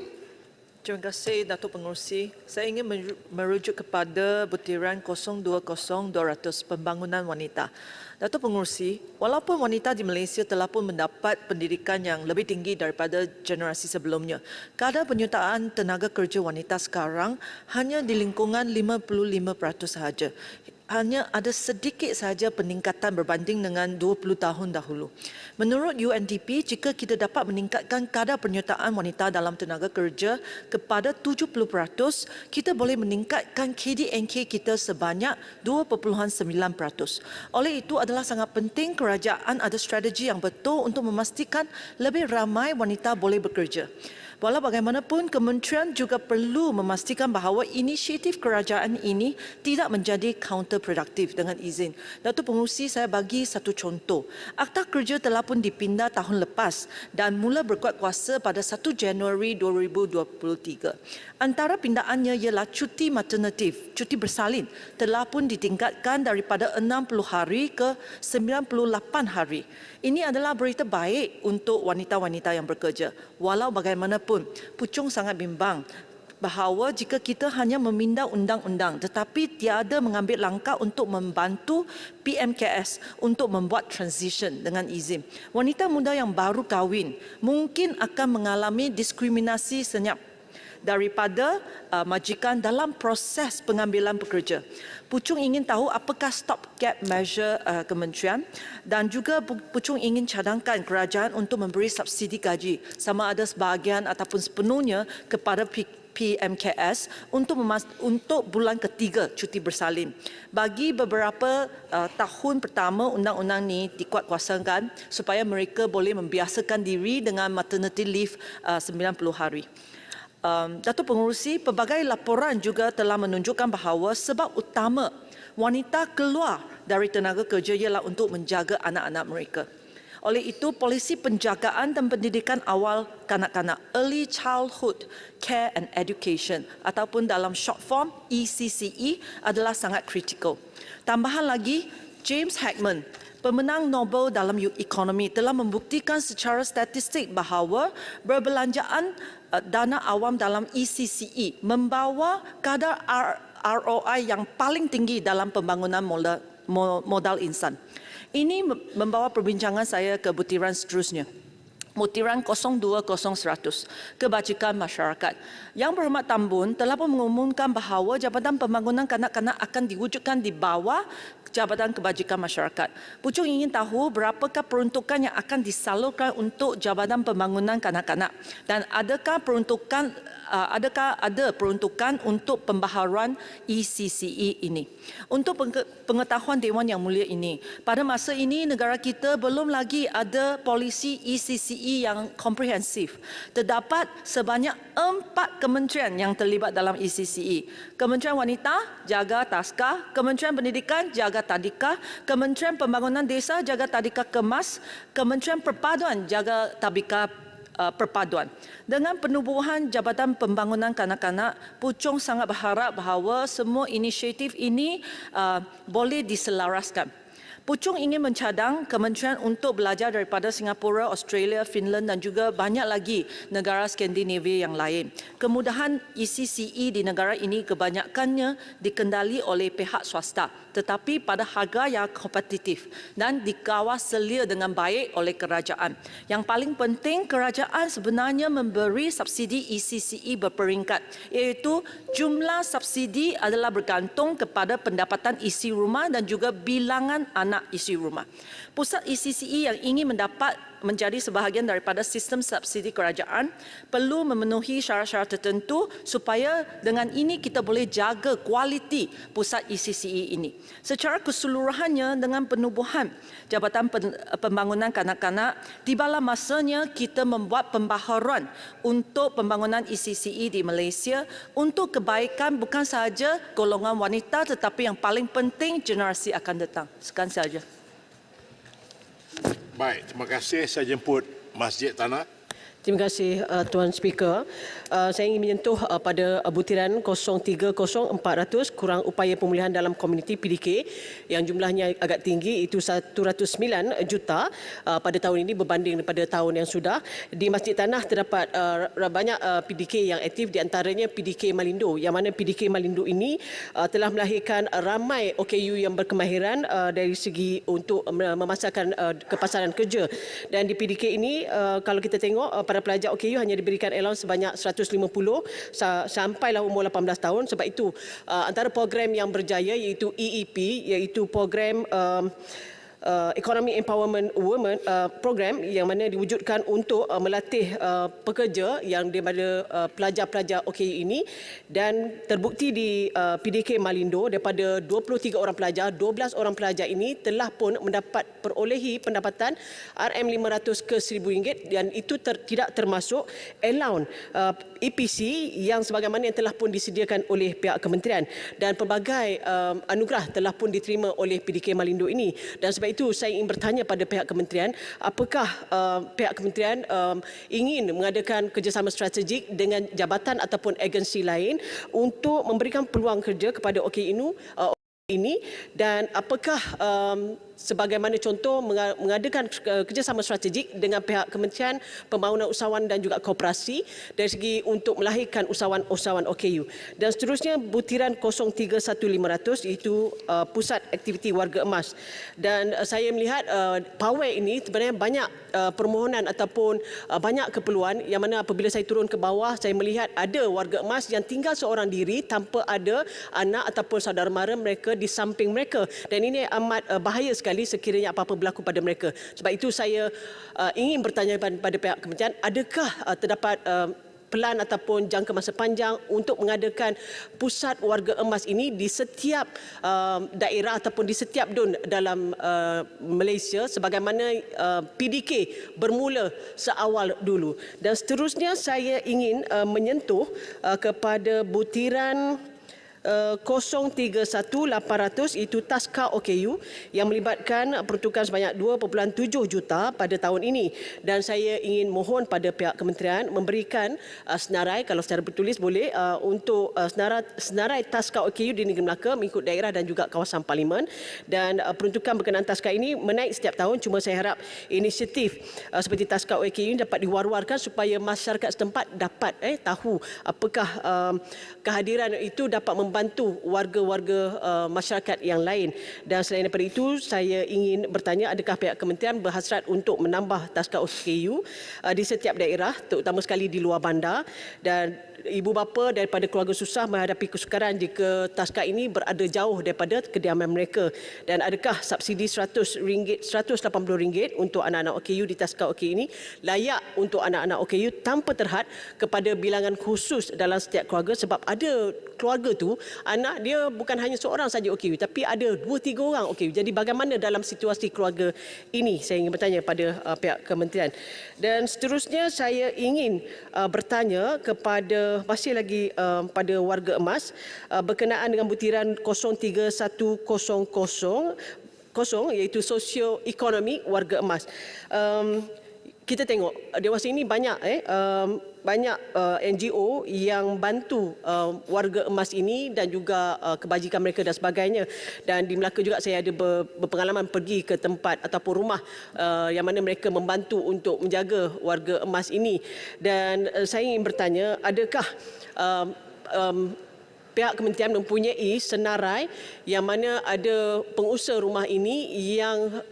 Terima kasih, Datuk Pengerusi. Saya ingin merujuk kepada butiran 020200 pembangunan wanita. Datuk Pengerusi, walaupun wanita di Malaysia telah pun mendapat pendidikan yang lebih tinggi daripada generasi sebelumnya, kadar penyertaan tenaga kerja wanita sekarang hanya di lingkungan 55% sahaja. Hanya ada sedikit sahaja peningkatan berbanding dengan 20 tahun dahulu. Menurut UNDP, jika kita dapat meningkatkan kadar penyertaan wanita dalam tenaga kerja kepada 70%, kita boleh meningkatkan KDNK kita sebanyak 2.9%. Oleh itu adalah sangat penting kerajaan ada strategi yang betul untuk memastikan lebih ramai wanita boleh bekerja. Walau bagaimanapun, kementerian juga perlu memastikan bahawa inisiatif kerajaan ini tidak menjadi counterproduktif. Dengan izin Datuk Pengerusi, saya bagi satu contoh. Akta Kerja telah pun dipindah tahun lepas dan mula berkuat kuasa pada 1 Januari 2023. Antara pindaannya ialah cuti maternity, cuti bersalin telah pun ditingkatkan daripada 60 hari ke 98 hari. Ini adalah berita baik untuk wanita-wanita yang bekerja. Walau bagaimanapun, Puchung sangat bimbang bahawa jika kita hanya meminda undang-undang tetapi tiada mengambil langkah untuk membantu PMKS untuk membuat transition. Dengan izin, wanita muda yang baru kahwin mungkin akan mengalami diskriminasi senyap daripada majikan dalam proses pengambilan pekerja. Puchung ingin tahu apakah stopgap measure kementerian dan juga Puchung ingin cadangkan kerajaan untuk memberi subsidi gaji sama ada sebahagian ataupun sepenuhnya kepada PMKS untuk bulan ketiga cuti bersalin. Bagi beberapa tahun pertama undang-undang ini dikuatkuasakan supaya mereka boleh membiasakan diri dengan maternity leave 90 hari. Datuk Pengerusi, pelbagai laporan juga telah menunjukkan bahawa sebab utama wanita keluar dari tenaga kerja ialah untuk menjaga anak-anak mereka. Oleh itu, polisi penjagaan dan pendidikan awal kanak-kanak, Early Childhood Care and Education ataupun dalam short form ECCE adalah sangat kritikal. Tambahan lagi, James Heckman, pemenang Nobel dalam ekonomi, telah membuktikan secara statistik bahawa berbelanjaan dana awam dalam ECCE membawa kadar ROI yang paling tinggi dalam pembangunan modal insan. Ini membawa perbincangan saya ke butiran seterusnya. Butiran 020-100, Kebajikan Masyarakat. Yang Berhormat Tambun telah pun mengumumkan bahawa Jabatan Pembangunan Kanak-Kanak akan diwujudkan di bawah Jabatan Kebajikan Masyarakat. Pucung ingin tahu berapakah peruntukan yang akan disalurkan untuk Jabatan Pembangunan Kanak-Kanak dan adakah ada peruntukan untuk pembaharuan ECCE ini. Untuk pengetahuan Dewan Yang Mulia ini, pada masa ini negara kita belum lagi ada polisi ECCE yang komprehensif. Terdapat sebanyak 4 kementerian yang terlibat dalam ECCE. Kementerian Wanita jaga Taska, Kementerian Pendidikan jaga Tadika, Kementerian Pembangunan Desa jaga Tadika Kemas, Kementerian Perpaduan jaga Tabika Perpaduan. Dengan penubuhan Jabatan Pembangunan Kanak-Kanak, Pucung sangat berharap bahawa semua inisiatif ini boleh diselaraskan. Pucung ingin mencadang kementerian untuk belajar daripada Singapura, Australia, Finland dan juga banyak lagi negara Skandinavia yang lain. Kemudahan ECCE di negara ini kebanyakannya dikendali oleh pihak swasta tetapi pada harga yang kompetitif dan dikawal selia dengan baik oleh kerajaan. Yang paling penting, kerajaan sebenarnya memberi subsidi ECCE berperingkat, iaitu jumlah subsidi adalah bergantung kepada pendapatan isi rumah dan juga bilangan anak isi rumah. Pusat ECCE yang ingin menjadi sebahagian daripada sistem subsidi kerajaan perlu memenuhi syarat-syarat tertentu supaya dengan ini kita boleh jaga kualiti pusat ECCE ini. Secara keseluruhannya dengan penubuhan Jabatan Pembangunan Kanak-Kanak, tibalah masanya kita membuat pembaharuan untuk pembangunan ECCE di Malaysia untuk kebaikan bukan sahaja golongan wanita tetapi yang paling penting generasi akan datang. Sekian sahaja. Baik, terima kasih. Saya jemput Masjid Tanah. Terima kasih Tuan Speaker. Saya ingin menyentuh pada butiran 030-400 kurang upaya pemulihan dalam komuniti PDK yang jumlahnya agak tinggi, itu 109 juta pada tahun ini berbanding daripada tahun yang sudah. Di Masjid Tanah terdapat banyak PDK yang aktif, di antaranya PDK Malindo, yang mana PDK Malindo ini telah melahirkan ramai OKU yang berkemahiran dari segi untuk memasarkan kepasaran kerja. Dan di PDK ini kalau kita tengok para pelajar OKU hanya diberikan allowance sebanyak 150 sampailah umur 18 tahun. Sebab itu antara program yang berjaya iaitu EEP, iaitu program Economic Empowerment Women program yang mana diwujudkan untuk melatih pekerja yang daripada pelajar-pelajar OKU ini, dan terbukti di PDK Malindo daripada 23 orang pelajar, 12 orang pelajar ini telah pun mendapat perolehi pendapatan RM500 ke RM1,000 dan itu tidak termasuk allowance EPC yang sebagaimana yang telah pun disediakan oleh pihak kementerian, dan pelbagai anugerah telah pun diterima oleh PDK Malindo ini. Dan sebab itu saya ingin bertanya pada pihak kementerian, apakah pihak kementerian ingin mengadakan kerjasama strategik dengan jabatan ataupun agensi lain untuk memberikan peluang kerja kepada OKU ini, dan apakah sebagaimana contoh mengadakan kerjasama strategik dengan pihak Kementerian Pembangunan Usahawan dan juga Koperasi dari segi untuk melahirkan usahawan OKU. Dan seterusnya butiran 031-500 iaitu Pusat Aktiviti Warga Emas. Dan saya melihat pawai ini sebenarnya banyak permohonan ataupun banyak keperluan, yang mana apabila saya turun ke bawah saya melihat ada warga emas yang tinggal seorang diri tanpa ada anak ataupun saudara mara mereka di samping mereka, dan ini amat bahaya sekali sekiranya apa-apa berlaku pada mereka. Sebab itu saya ingin bertanya pada pihak kementerian, adakah terdapat pelan ataupun jangka masa panjang untuk mengadakan pusat warga emas ini di setiap daerah ataupun di setiap DUN dalam Malaysia sebagaimana PDK bermula seawal dulu. Dan seterusnya saya ingin menyentuh kepada butiran 031800 itu Taska OKU yang melibatkan peruntukan sebanyak 2.7 juta pada tahun ini, dan saya ingin mohon pada pihak kementerian memberikan senarai, kalau secara bertulis boleh, untuk senarai Taska OKU di Negeri Melaka mengikut daerah dan juga kawasan parlimen, dan peruntukan berkenaan Taska ini menaik setiap tahun. Cuma saya harap inisiatif seperti Taska OKU ini dapat diwar-warkan supaya masyarakat setempat dapat tahu apakah kehadiran itu dapat membantu warga-warga masyarakat yang lain. Dan selain daripada itu, saya ingin bertanya, adakah pihak kementerian berhasrat untuk menambah Taska OKU di setiap daerah, terutama sekali di luar bandar, dan ibu bapa daripada keluarga susah menghadapi kesukaran jika Taska ini berada jauh daripada kediaman mereka, dan adakah subsidi RM100, RM180 untuk anak-anak OKU di Taska OKU ini layak untuk anak-anak OKU tanpa terhad kepada bilangan khusus dalam setiap keluarga, sebab ada keluarga tu anak dia bukan hanya seorang saja OKU tapi ada 2-3 orang OKU. Jadi bagaimana dalam situasi keluarga ini, saya ingin bertanya pada pihak kementerian. Dan seterusnya saya ingin bertanya kepada masih lagi pada warga emas berkenaan dengan butiran 03100 iaitu sosioekonomi warga emas. Kita tengok dewasa ini banyak NGO yang bantu warga emas ini dan juga kebajikan mereka dan sebagainya. Dan di Melaka juga saya ada berpengalaman pergi ke tempat ataupun rumah yang mana mereka membantu untuk menjaga warga emas ini. Dan saya ingin bertanya, adakah pihak kementerian mempunyai senarai yang mana ada pengusaha rumah ini yang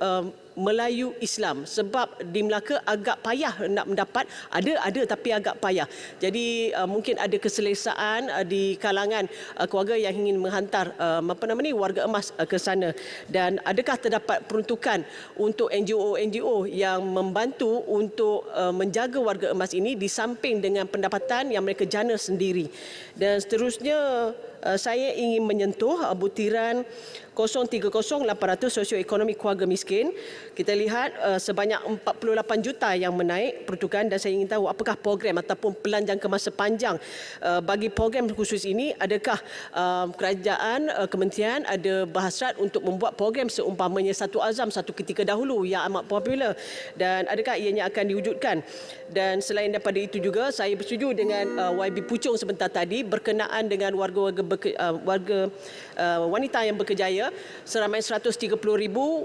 Melayu Islam, sebab di Melaka agak payah nak mendapat, ada tapi agak payah. Jadi mungkin ada keselesaan di kalangan keluarga yang ingin menghantar warga emas ke sana. Dan adakah terdapat peruntukan untuk NGO yang membantu untuk menjaga warga emas ini di samping dengan pendapatan yang mereka jana sendiri. Dan seterusnya saya ingin menyentuh butiran 030800 sosioekonomi keluarga miskin. Kita lihat sebanyak 48 juta yang menaik peruntukan, dan saya ingin tahu apakah program ataupun pelan jangka masa panjang bagi program khusus ini. Adakah kerajaan, kementerian ada berhasrat untuk membuat program seumpamanya Satu Azam satu ketika dahulu yang amat popular, dan adakah ianya akan diwujudkan? Dan selain daripada itu juga saya bersetuju dengan YB Puchong sebentar tadi berkenaan dengan warga wanita yang berkejaya, seramai 130,000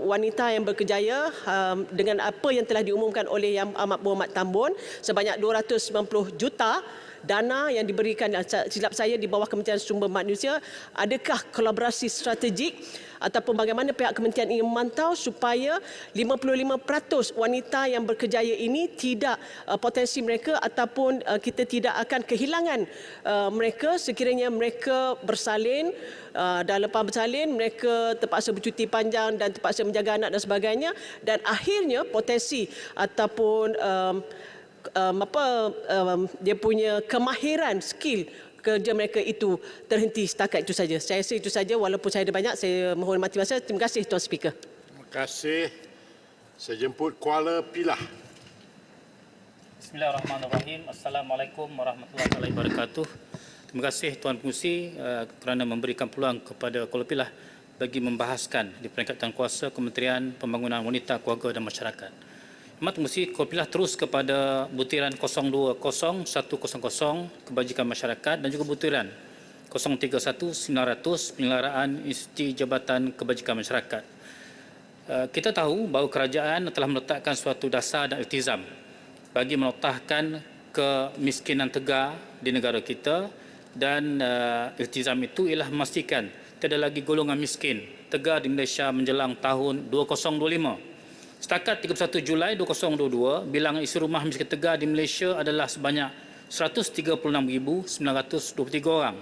wanita yang berkejaya dengan apa yang telah diumumkan oleh Yang Amat Berhormat Tambun, sebanyak 290 juta dana yang diberikan, silap saya, di bawah Kementerian Sumber Manusia. Adakah kolaborasi strategik ataupun bagaimana pihak kementerian ingin memantau supaya 55% wanita yang berkejaya ini tidak potensi mereka ataupun kita tidak akan kehilangan mereka sekiranya mereka bersalin, dan lepas bersalin mereka terpaksa bercuti panjang dan terpaksa menjaga anak dan sebagainya, dan akhirnya potensi ataupun dia punya kemahiran, skill kerja mereka itu terhenti setakat itu saja. Saya rasa itu saja, walaupun saya ada banyak. Saya mohon mati masa. Terima kasih Tuan Speaker. Terima kasih. Saya jemput Kuala Pilah. Bismillahirrahmanirrahim. Assalamualaikum warahmatullahi wabarakatuh. Terima kasih Tuan Pengerusi kerana memberikan peluang kepada Kuala Pilah bagi membahaskan di peringkatan kuasa Kementerian Pembangunan Wanita, Keluarga dan Masyarakat. Amat Pengerusi, Kuala Pilah terus kepada butiran 020100 kebajikan masyarakat dan juga butiran 031900 penyelenggaraan Institusi Jabatan Kebajikan Masyarakat. Kita tahu bahawa kerajaan telah meletakkan suatu dasar dan iltizam bagi menotahkan kemiskinan tegar di negara kita, dan iltizam itu ialah memastikan tiada lagi golongan miskin tegar di Malaysia menjelang tahun 2025. Setakat 31 Julai 2022, bilangan isi rumah miskin tegar di Malaysia adalah sebanyak 136,923 orang.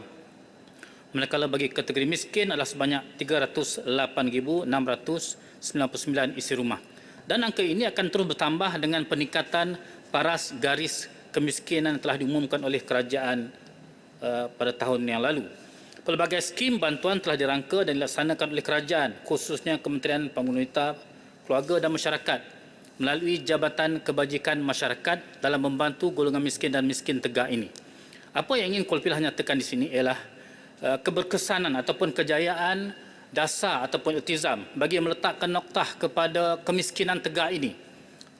Manakala bagi kategori miskin adalah sebanyak 308,699 isi rumah. Dan angka ini akan terus bertambah dengan peningkatan paras garis kemiskinan telah diumumkan oleh kerajaan pada tahun yang lalu. Pelbagai skim bantuan telah dirangka dan dilaksanakan oleh kerajaan, khususnya Kementerian Pembangunan Wanita, Keluarga dan Masyarakat melalui Jabatan Kebajikan Masyarakat dalam membantu golongan miskin dan miskin tegak ini. Apa yang ingin Kolpilah nyatakan di sini ialah keberkesanan ataupun kejayaan dasar ataupun iltizam bagi meletakkan noktah kepada kemiskinan tegak ini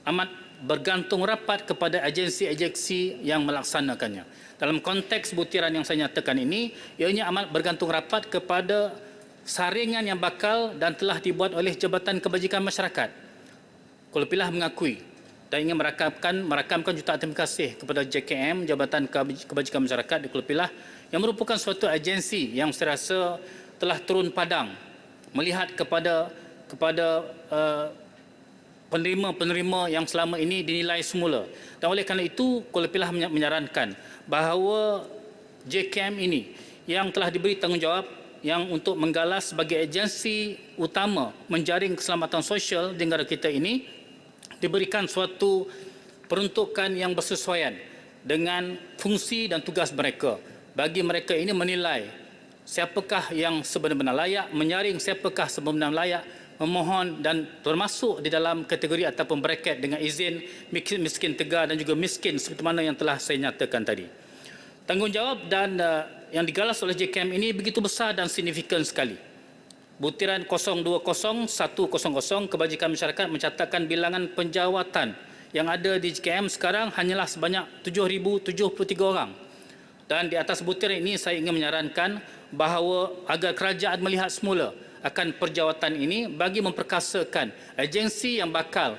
amat bergantung rapat kepada agensi-agensi yang melaksanakannya. Dalam konteks butiran yang saya nyatakan ini, ianya amat bergantung rapat kepada saringan yang bakal dan telah dibuat oleh Jabatan Kebajikan Masyarakat. Kolpilah mengakui dan ingin merakamkan jutaan terima kasih kepada JKM, Jabatan Kebajikan Masyarakat di Kolpilah, yang merupakan suatu agensi yang saya rasa telah turun padang melihat kepada penerima-penerima yang selama ini dinilai semula. Dan oleh kerana itu, Kolpilah menyarankan bahawa JKM ini yang telah diberi tanggungjawab yang untuk menggalas sebagai agensi utama menjaring keselamatan sosial di negara kita ini diberikan suatu peruntukan yang bersesuaian dengan fungsi dan tugas mereka. Bagi mereka ini menilai siapakah yang sebenar-benar layak, menyaring siapakah sebenar-benar layak memohon dan termasuk di dalam kategori ataupun bracket dengan izin miskin tegar dan juga miskin seperti mana yang telah saya nyatakan tadi. Tanggungjawab dan yang digalas oleh JKM ini begitu besar dan signifikan sekali. Butiran 020100 Kebajikan Masyarakat mencatatkan bilangan penjawatan yang ada di JKM sekarang hanyalah sebanyak 7,073 orang. Dan di atas butiran ini saya ingin menyarankan bahawa agar kerajaan melihat semula akan perjawatan ini bagi memperkasakan agensi yang bakal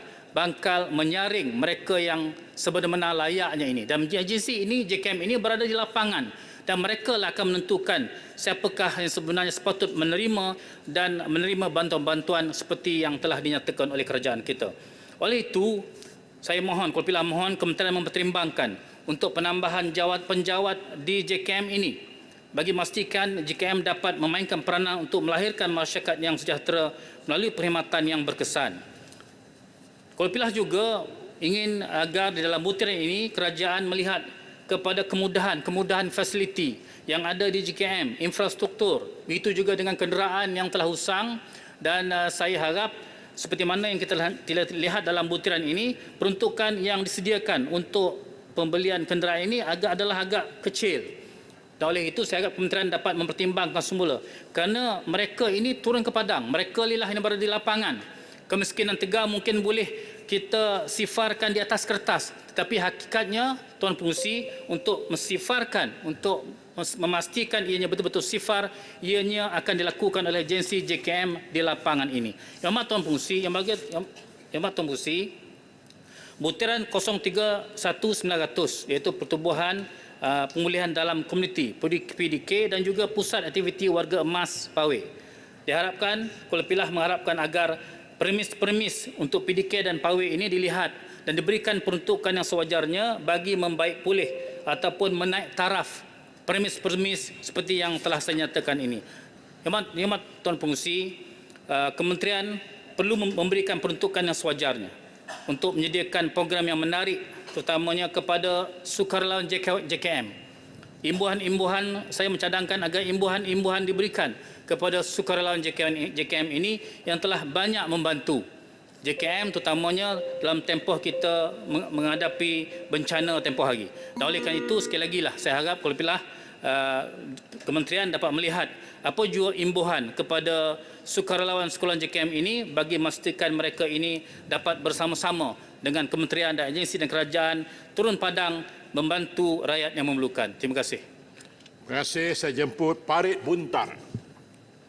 menyaring mereka yang sebenar-benar layaknya ini. Dan agensi ini, JKM ini berada di lapangan dan mereka lah akan menentukan siapakah yang sebenarnya sepatut menerima dan menerima bantuan-bantuan seperti yang telah dinyatakan oleh kerajaan kita. Oleh itu, saya mohon, Kolpilah mohon Kementerian mempertimbangkan untuk penambahan penjawat di JKM ini bagi memastikan JKM dapat memainkan peranan untuk melahirkan masyarakat yang sejahtera melalui perkhidmatan yang berkesan. Kolpilah juga ingin agar di dalam butiran ini kerajaan melihat kepada kemudahan fasiliti yang ada di JKM, infrastruktur, begitu juga dengan kenderaan yang telah usang, dan saya harap seperti mana yang kita lihat dalam butiran ini, peruntukan yang disediakan untuk pembelian kenderaan ini adalah agak kecil. Dan oleh itu saya harap kementerian dapat mempertimbangkan semula kerana mereka ini turun ke padang, mereka lah yang berada di lapangan. Kemiskinan tegar mungkin boleh kita sifarkan di atas kertas, tetapi hakikatnya Tuan Pengerusi untuk mensifarkan, untuk memastikan ianya betul-betul sifar, ianya akan dilakukan oleh agensi JKM di lapangan ini. Yang amat Tuan Pengerusi, yang amat Tuan Pengerusi, butiran 031900 iaitu pertubuhan pemulihan dalam komuniti PDK dan juga pusat aktiviti warga emas Pawe. Diharapkan, Kolpilah mengharapkan agar premis untuk PDK dan Pawe ini dilihat dan diberikan peruntukan yang sewajarnya bagi membaik pulih ataupun menaik taraf premis seperti yang telah saya nyatakan ini. Yang amat Tuan Pengerusi, kementerian perlu memberikan peruntukan yang sewajarnya untuk menyediakan program yang menarik terutamanya kepada sukarelawan JKM. Imbuhan-imbuhan, saya mencadangkan agar imbuhan-imbuhan diberikan kepada sukarelawan JKM ini yang telah banyak membantu JKM terutamanya dalam tempoh kita menghadapi bencana tempoh hari. Dan oleh kerana itu sekali lagi lah saya harap Kolpilah kementerian dapat melihat apa jua imbuhan kepada sukarelawan-sukarelawan JKM ini bagi memastikan mereka ini dapat bersama-sama dengan kementerian dan agensi dan kerajaan turun padang membantu rakyat yang memerlukan. Terima kasih. Terima kasih. Saya jemput Parit Buntar.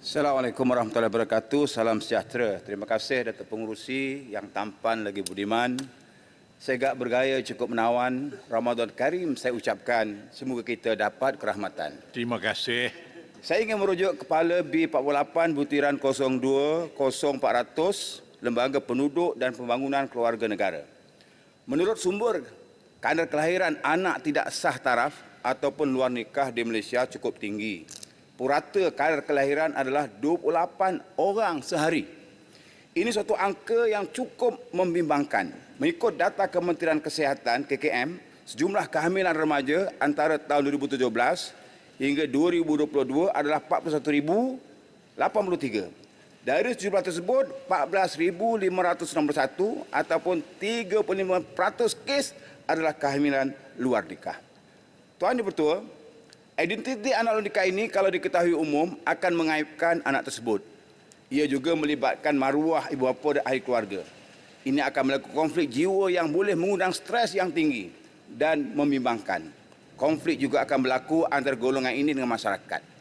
Assalamualaikum warahmatullahi wabarakatuh. Salam sejahtera. Terima kasih Datuk Pengerusi yang tampan lagi budiman. Segak bergaya cukup menawan. Ramadan Karim saya ucapkan. Semoga kita dapat kerahmatan. Terima kasih. Saya ingin merujuk Kepala B48 Butiran 020400 Lembaga Penduduk dan Pembangunan Keluarga Negara. Menurut sumber, kadar kelahiran anak tidak sah taraf ataupun luar nikah di Malaysia cukup tinggi. Purata kadar kelahiran adalah 28 orang sehari. Ini suatu angka yang cukup membimbangkan. Mengikut data Kementerian Kesihatan KKM, Sejumlah kehamilan remaja antara tahun 2017 hingga 2022 adalah 41,083. Dari jumlah tersebut, 14,561 ataupun 35% kes adalah kehamilan luar nikah. Tuan Yang Bertua, identiti anak luar nikah ini kalau diketahui umum akan mengaibkan anak tersebut. Ia juga melibatkan maruah ibu bapa dan ahli keluarga. Ini akan melakukan konflik jiwa yang boleh mengundang stres yang tinggi dan membimbangkan. Konflik juga akan berlaku antara golongan ini dengan masyarakat.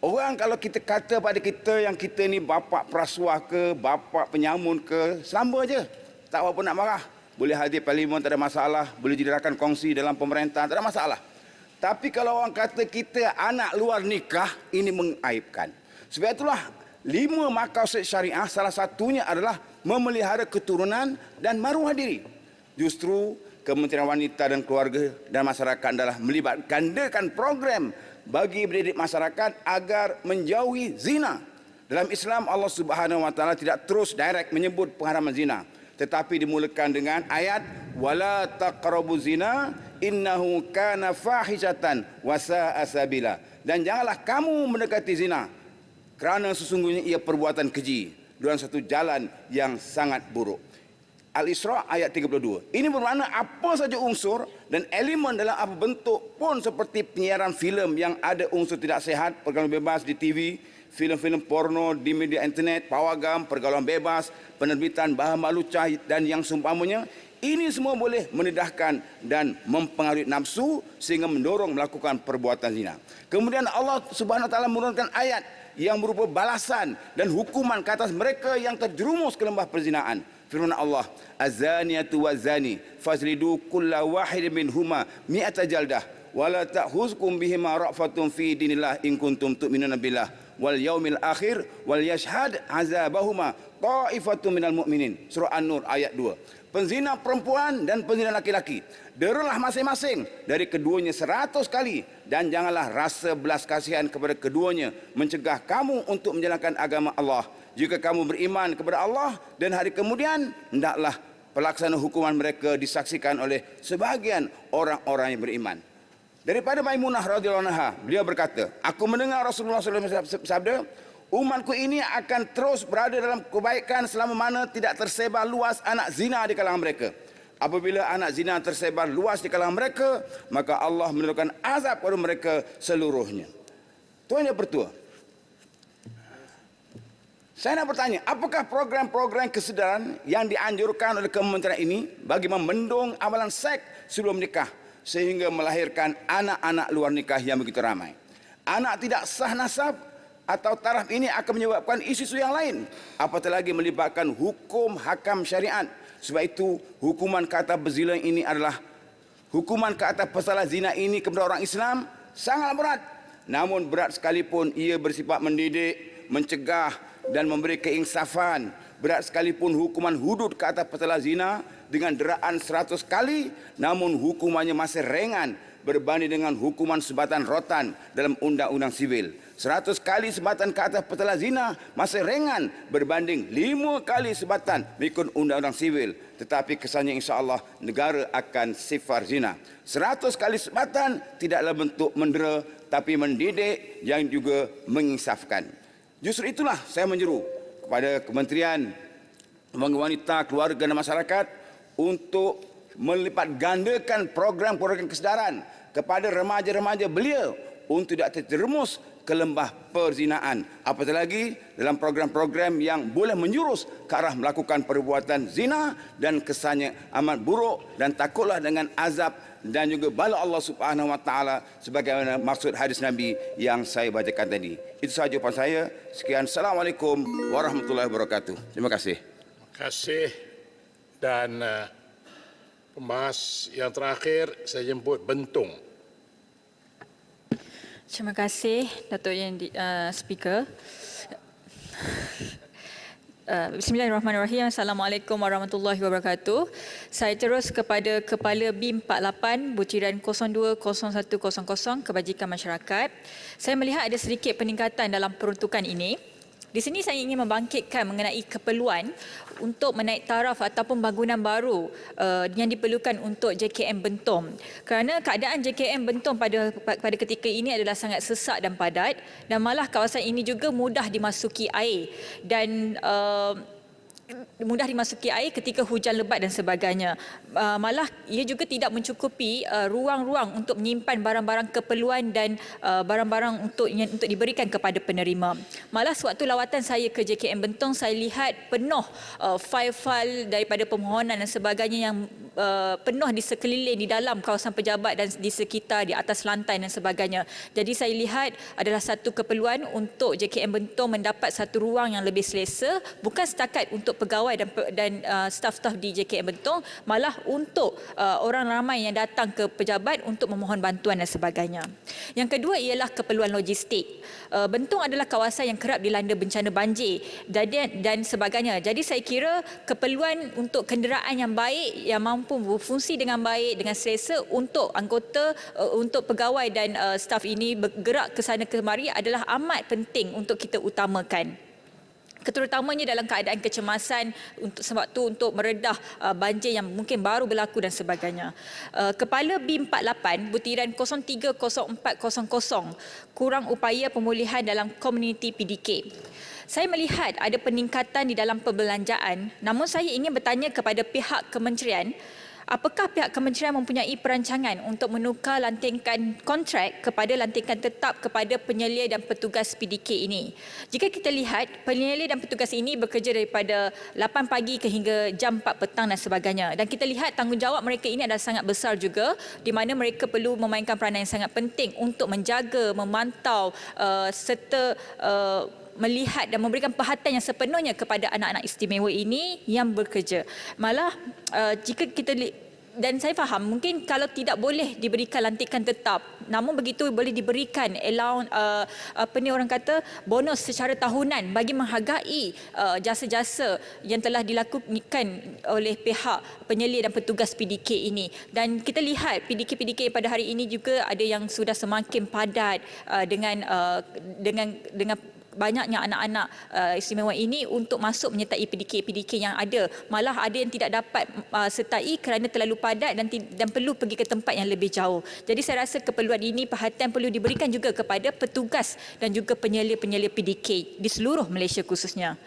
Orang kalau kita kata pada kita yang kita ni bapa perasuah ke, bapa penyamun ke, selamba je. Tak apa nak marah. Boleh hadir parlimen, tak ada masalah. Boleh jadi rakan kongsi dalam pemerintahan, tak ada masalah. Tapi kalau orang kata kita anak luar nikah, ini mengaibkan. Sebab itulah 5 maqasid syariah, salah satunya adalah memelihara keturunan dan maruah diri. Justru Kementerian Wanita dan Keluarga dan Masyarakat adalah melibat gandakan program bagi mendidik masyarakat agar menjauhi zina. Dalam Islam, Allah Subhanahu Wa Taala tidak terus direct menyebut pengharaman zina, tetapi dimulakan dengan ayat wala taqrabu zina innahu kana fahishatan wa sa'a sabila. Dan janganlah kamu mendekati zina kerana sesungguhnya ia perbuatan keji dan satu jalan yang sangat buruk. Al-Isra ayat 32. Ini bermakna apa saja unsur dan elemen dalam apa bentuk pun seperti penyiaran filem yang ada unsur tidak sihat, pergaulan bebas di TV, filem-filem porno di media internet, pawagam, pergaulan bebas, penerbitan bahan malucah dan yang seumpamanya. Ini semua boleh mendedahkan dan mempengaruhi nafsu sehingga mendorong melakukan perbuatan zina. Kemudian Allah Subhanahu Wa Taala menurunkan ayat yang berupa balasan dan hukuman ke atas mereka yang terjerumus ke lembah perzinaan. Firman Allah, azaniyatu wazani fajlidu kulla wahid minhuma mi'ata jaldah wala ta'khuzkum bihima ra'fatun fi dinillah in kuntum tu'minuna billah wal yaumil akhir wal yashhad azabahuma ta'ifatun minal mu'minin. Surah An-Nur ayat 2. Penzina perempuan dan penzina laki-laki, deralah masing-masing dari keduanya 100 kali dan janganlah rasa belas kasihan kepada keduanya mencegah kamu untuk menjalankan agama Allah. Jika kamu beriman kepada Allah dan hari kemudian, hendaklah pelaksanaan hukuman mereka disaksikan oleh sebahagian orang-orang yang beriman. Daripada Maimunah radhiyallahu anha, beliau berkata, aku mendengar Rasulullah SAW bersabda, umatku ini akan terus berada dalam kebaikan selama mana tidak tersebar luas anak zina di kalangan mereka. Apabila anak zina tersebar luas di kalangan mereka, maka Allah menurunkan azab kepada mereka seluruhnya. Tuan Yang Bertua, saya nak bertanya, apakah program-program kesedaran yang dianjurkan oleh kementerian ini bagi membendung amalan seks sebelum nikah sehingga melahirkan anak-anak luar nikah yang begitu ramai? Anak tidak sah nasab atau taraf ini akan menyebabkan isu-isu yang lain, apatah lagi melibatkan hukum hakam syariat. Sebab itu hukuman ke atas berzina ini adalah hukuman ke atas pasal zina ini kepada orang Islam sangat berat. Namun berat sekalipun ia bersifat mendidik, mencegah dan memberi keinsafan. Berat sekalipun hukuman hudud ke atas pasal zina dengan deraan 100 kali, namun hukumannya masih ringan berbanding dengan hukuman sebatan rotan dalam undang-undang sivil. 100 kali sebatan ke atas pasal zina masih ringan berbanding 5 kali sebatan mengikut undang-undang sivil. Tetapi kesannya insya-Allah negara akan sifar zina. 100 kali sebatan tidaklah bentuk mendera tapi mendidik yang juga menginsafkan. Justru itulah saya menyeru kepada Kementerian Pembangunan Wanita, Keluarga dan Masyarakat untuk melipat gandakan program-program kesedaran kepada remaja-remaja belia untuk tidak terjerumus ke lembah perzinaan. Apatah lagi dalam program-program yang boleh menjurus ke arah melakukan perbuatan zina dan kesannya amat buruk dan takutlah dengan azab dan juga bala Allah Subhanahu Wa Taala sebagaimana maksud hadis Nabi yang saya bacakan tadi. Itu sahaja jawapan saya. Sekian. Assalamualaikum warahmatullahi wabarakatuh. Terima kasih. Terima kasih. Dan pembahas yang terakhir saya jemput Bentung. Terima kasih Datuk Yang Speaker. Bismillahirrahmanirrahim. Assalamualaikum warahmatullahi wabarakatuh. Saya terus kepada Kepala BIM 48 Butiran 020100 Kebajikan Masyarakat. Saya melihat ada sedikit peningkatan dalam peruntukan ini. Di sini saya ingin membangkitkan mengenai keperluan untuk menaik taraf ataupun bangunan baru yang diperlukan untuk JKM Bentong. Kerana keadaan JKM Bentong pada ketika ini adalah sangat sesak dan padat, dan malah kawasan ini juga mudah dimasuki air dan ketika hujan lebat dan sebagainya. Malah ia juga tidak mencukupi ruang-ruang untuk menyimpan barang-barang keperluan dan barang-barang untuk diberikan kepada penerima. Malah sewaktu lawatan saya ke JKM Bentong, saya lihat penuh fail-fail daripada permohonan dan sebagainya yang penuh di sekeliling, di dalam kawasan pejabat dan di sekitar, di atas lantai dan sebagainya. Jadi saya lihat adalah satu keperluan untuk JKM Bentong mendapat satu ruang yang lebih selesa, bukan setakat untuk pegawai dan staf-staf di JKM Bentong, malah untuk orang ramai yang datang ke pejabat untuk memohon bantuan dan sebagainya. Yang kedua ialah keperluan logistik. Bentong adalah kawasan yang kerap dilanda bencana banjir dan sebagainya. Jadi saya kira keperluan untuk kenderaan yang baik, yang mampu berfungsi dengan baik, dengan selesa untuk anggota, untuk pegawai dan staf ini bergerak ke sana kemari adalah amat penting untuk kita utamakan. Keterutamanya dalam keadaan kecemasan untuk meredah banjir yang mungkin baru berlaku dan sebagainya. Kepala B48 butiran 030400 kurang upaya pemulihan dalam komuniti PDK. Saya melihat ada peningkatan di dalam perbelanjaan, namun saya ingin bertanya kepada pihak kementerian, apakah pihak kementerian mempunyai perancangan untuk menukar lantikan kontrak kepada lantikan tetap kepada penyelia dan petugas PDK ini? Jika kita lihat, penyelia dan petugas ini bekerja daripada 8 pagi ke hingga jam 4 petang dan sebagainya. Dan kita lihat tanggungjawab mereka ini adalah sangat besar juga, di mana mereka perlu memainkan peranan yang sangat penting untuk menjaga, memantau serta melihat dan memberikan perhatian yang sepenuhnya kepada anak-anak istimewa ini yang bekerja. Malah jika kita dan saya faham mungkin kalau tidak boleh diberikan lantikan tetap, namun begitu boleh diberikan allowance, bonus secara tahunan bagi menghargai jasa-jasa yang telah dilakukan oleh pihak penyelia dan petugas PDK ini. Dan kita lihat PDK pada hari ini juga ada yang sudah semakin padat dengan banyaknya anak-anak istimewa ini untuk masuk menyertai PDK yang ada. Malah ada yang tidak dapat sertai kerana terlalu padat dan perlu pergi ke tempat yang lebih jauh. Jadi saya rasa keperluan ini perhatian perlu diberikan juga kepada petugas dan juga penyelia-penyelia PDK di seluruh Malaysia khususnya.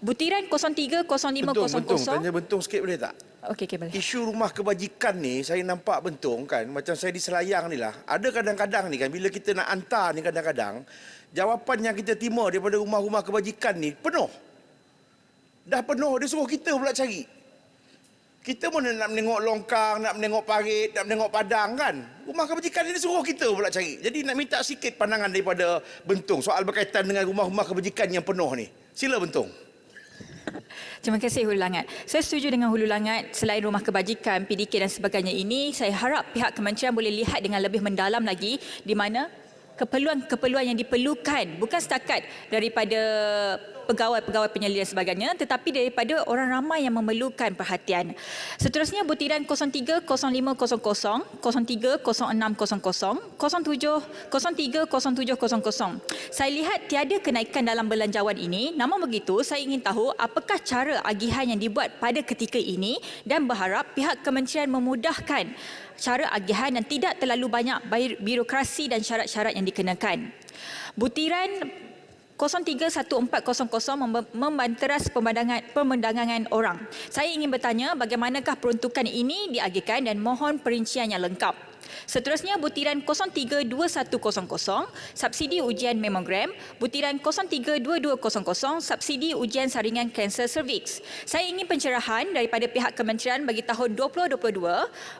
Butiran 030500. Bentong, tanya Bentong sikit boleh tak? Okey, boleh. Isu rumah kebajikan ni saya nampak Bentong kan, macam saya di Selayang ni lah. Ada kadang-kadang ni kan bila kita nak hantar ni kadang-kadang jawapan yang kita terima daripada rumah-rumah kebajikan ni penuh. Dah penuh, dia suruh kita pula cari. Kita mana nak menengok longkang, nak menengok parit, nak menengok padang kan. Rumah kebajikan ni suruh kita pula cari. Jadi nak minta sikit pandangan daripada Bentong soal berkaitan dengan rumah-rumah kebajikan yang penuh ni. Sila Bentong. Terima kasih Hulu Langat. Saya setuju dengan Hulu Langat, selain rumah kebajikan, PDK dan sebagainya ini, saya harap pihak kementerian boleh lihat dengan lebih mendalam lagi di mana keperluan-keperluan yang diperlukan bukan setakat daripada pegawai-pegawai penyelia dan sebagainya, tetapi daripada orang ramai yang memerlukan perhatian. Seterusnya butiran 030500, 030600, 030700. Saya lihat tiada kenaikan dalam belanjawan ini, namun begitu saya ingin tahu apakah cara agihan yang dibuat pada ketika ini dan berharap pihak kementerian memudahkan cara agihan dan tidak terlalu banyak birokrasi dan syarat-syarat yang dikenakan. Butiran 031400 membanteras pemandangan orang. Saya ingin bertanya bagaimanakah peruntukan ini diagihkan dan mohon perincian yang lengkap. Seterusnya butiran 032100, subsidi ujian mamogram. Butiran 032200, subsidi ujian saringan kanser cervix. Saya ingin pencerahan daripada pihak kementerian bagi tahun 2022,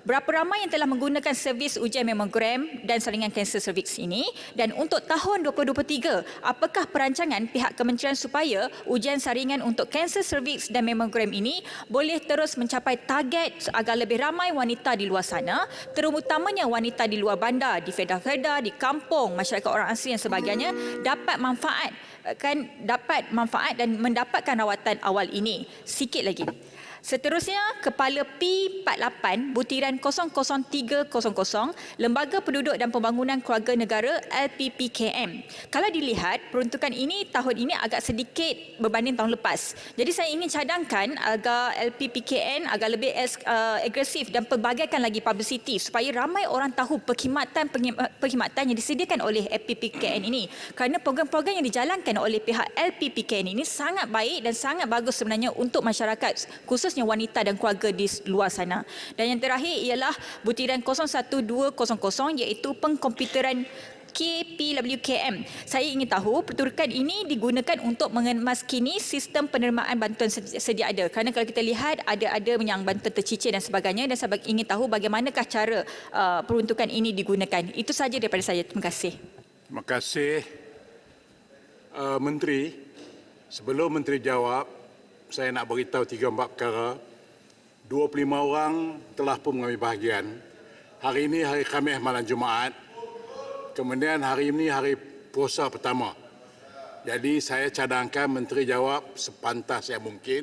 berapa ramai yang telah menggunakan servis ujian mamogram dan saringan kanser cervix ini, dan untuk tahun 2023, apakah perancangan pihak kementerian supaya ujian saringan untuk kanser cervix dan mamogram ini boleh terus mencapai target agar lebih ramai wanita di luar sana, terutamanya wanita di luar bandar, di Fedah-Fedah, di kampung, masyarakat orang asli dan sebagainya dapat manfaat dan mendapatkan rawatan awal ini. Sikit lagi. Seterusnya, Kepala P48 Butiran 00300 Lembaga Penduduk dan Pembangunan Keluarga Negara LPPKM. Kalau dilihat, peruntukan ini tahun ini agak sedikit berbanding tahun lepas. Jadi saya ingin cadangkan agar LPPKN agak lebih agresif dan pelbagaikan lagi publicity supaya ramai orang tahu perkhidmatan yang disediakan oleh LPPKN ini. Kerana program-program yang dijalankan oleh pihak LPPKN ini sangat baik dan sangat bagus sebenarnya untuk masyarakat, khususnya wanita dan keluarga di luar sana. Dan yang terakhir ialah Butiran 01200 iaitu pengkomputeran KPWKM. Saya ingin tahu perturukan ini digunakan untuk mengemaskini sistem penerimaan bantuan sedia ada. Kerana kalau kita lihat ada yang bantuan tercicir dan sebagainya, dan saya ingin tahu bagaimanakah cara peruntukan ini digunakan. Itu saja daripada saya. Terima kasih. Terima kasih Menteri. Sebelum Menteri jawab, saya nak beritahu 3-4 perkara. 25 orang telah pun mengambil bahagian. Hari ini hari Khamis malam Jumaat. Kemudian hari ini hari puasa pertama. Jadi saya cadangkan Menteri jawab sepantas yang mungkin.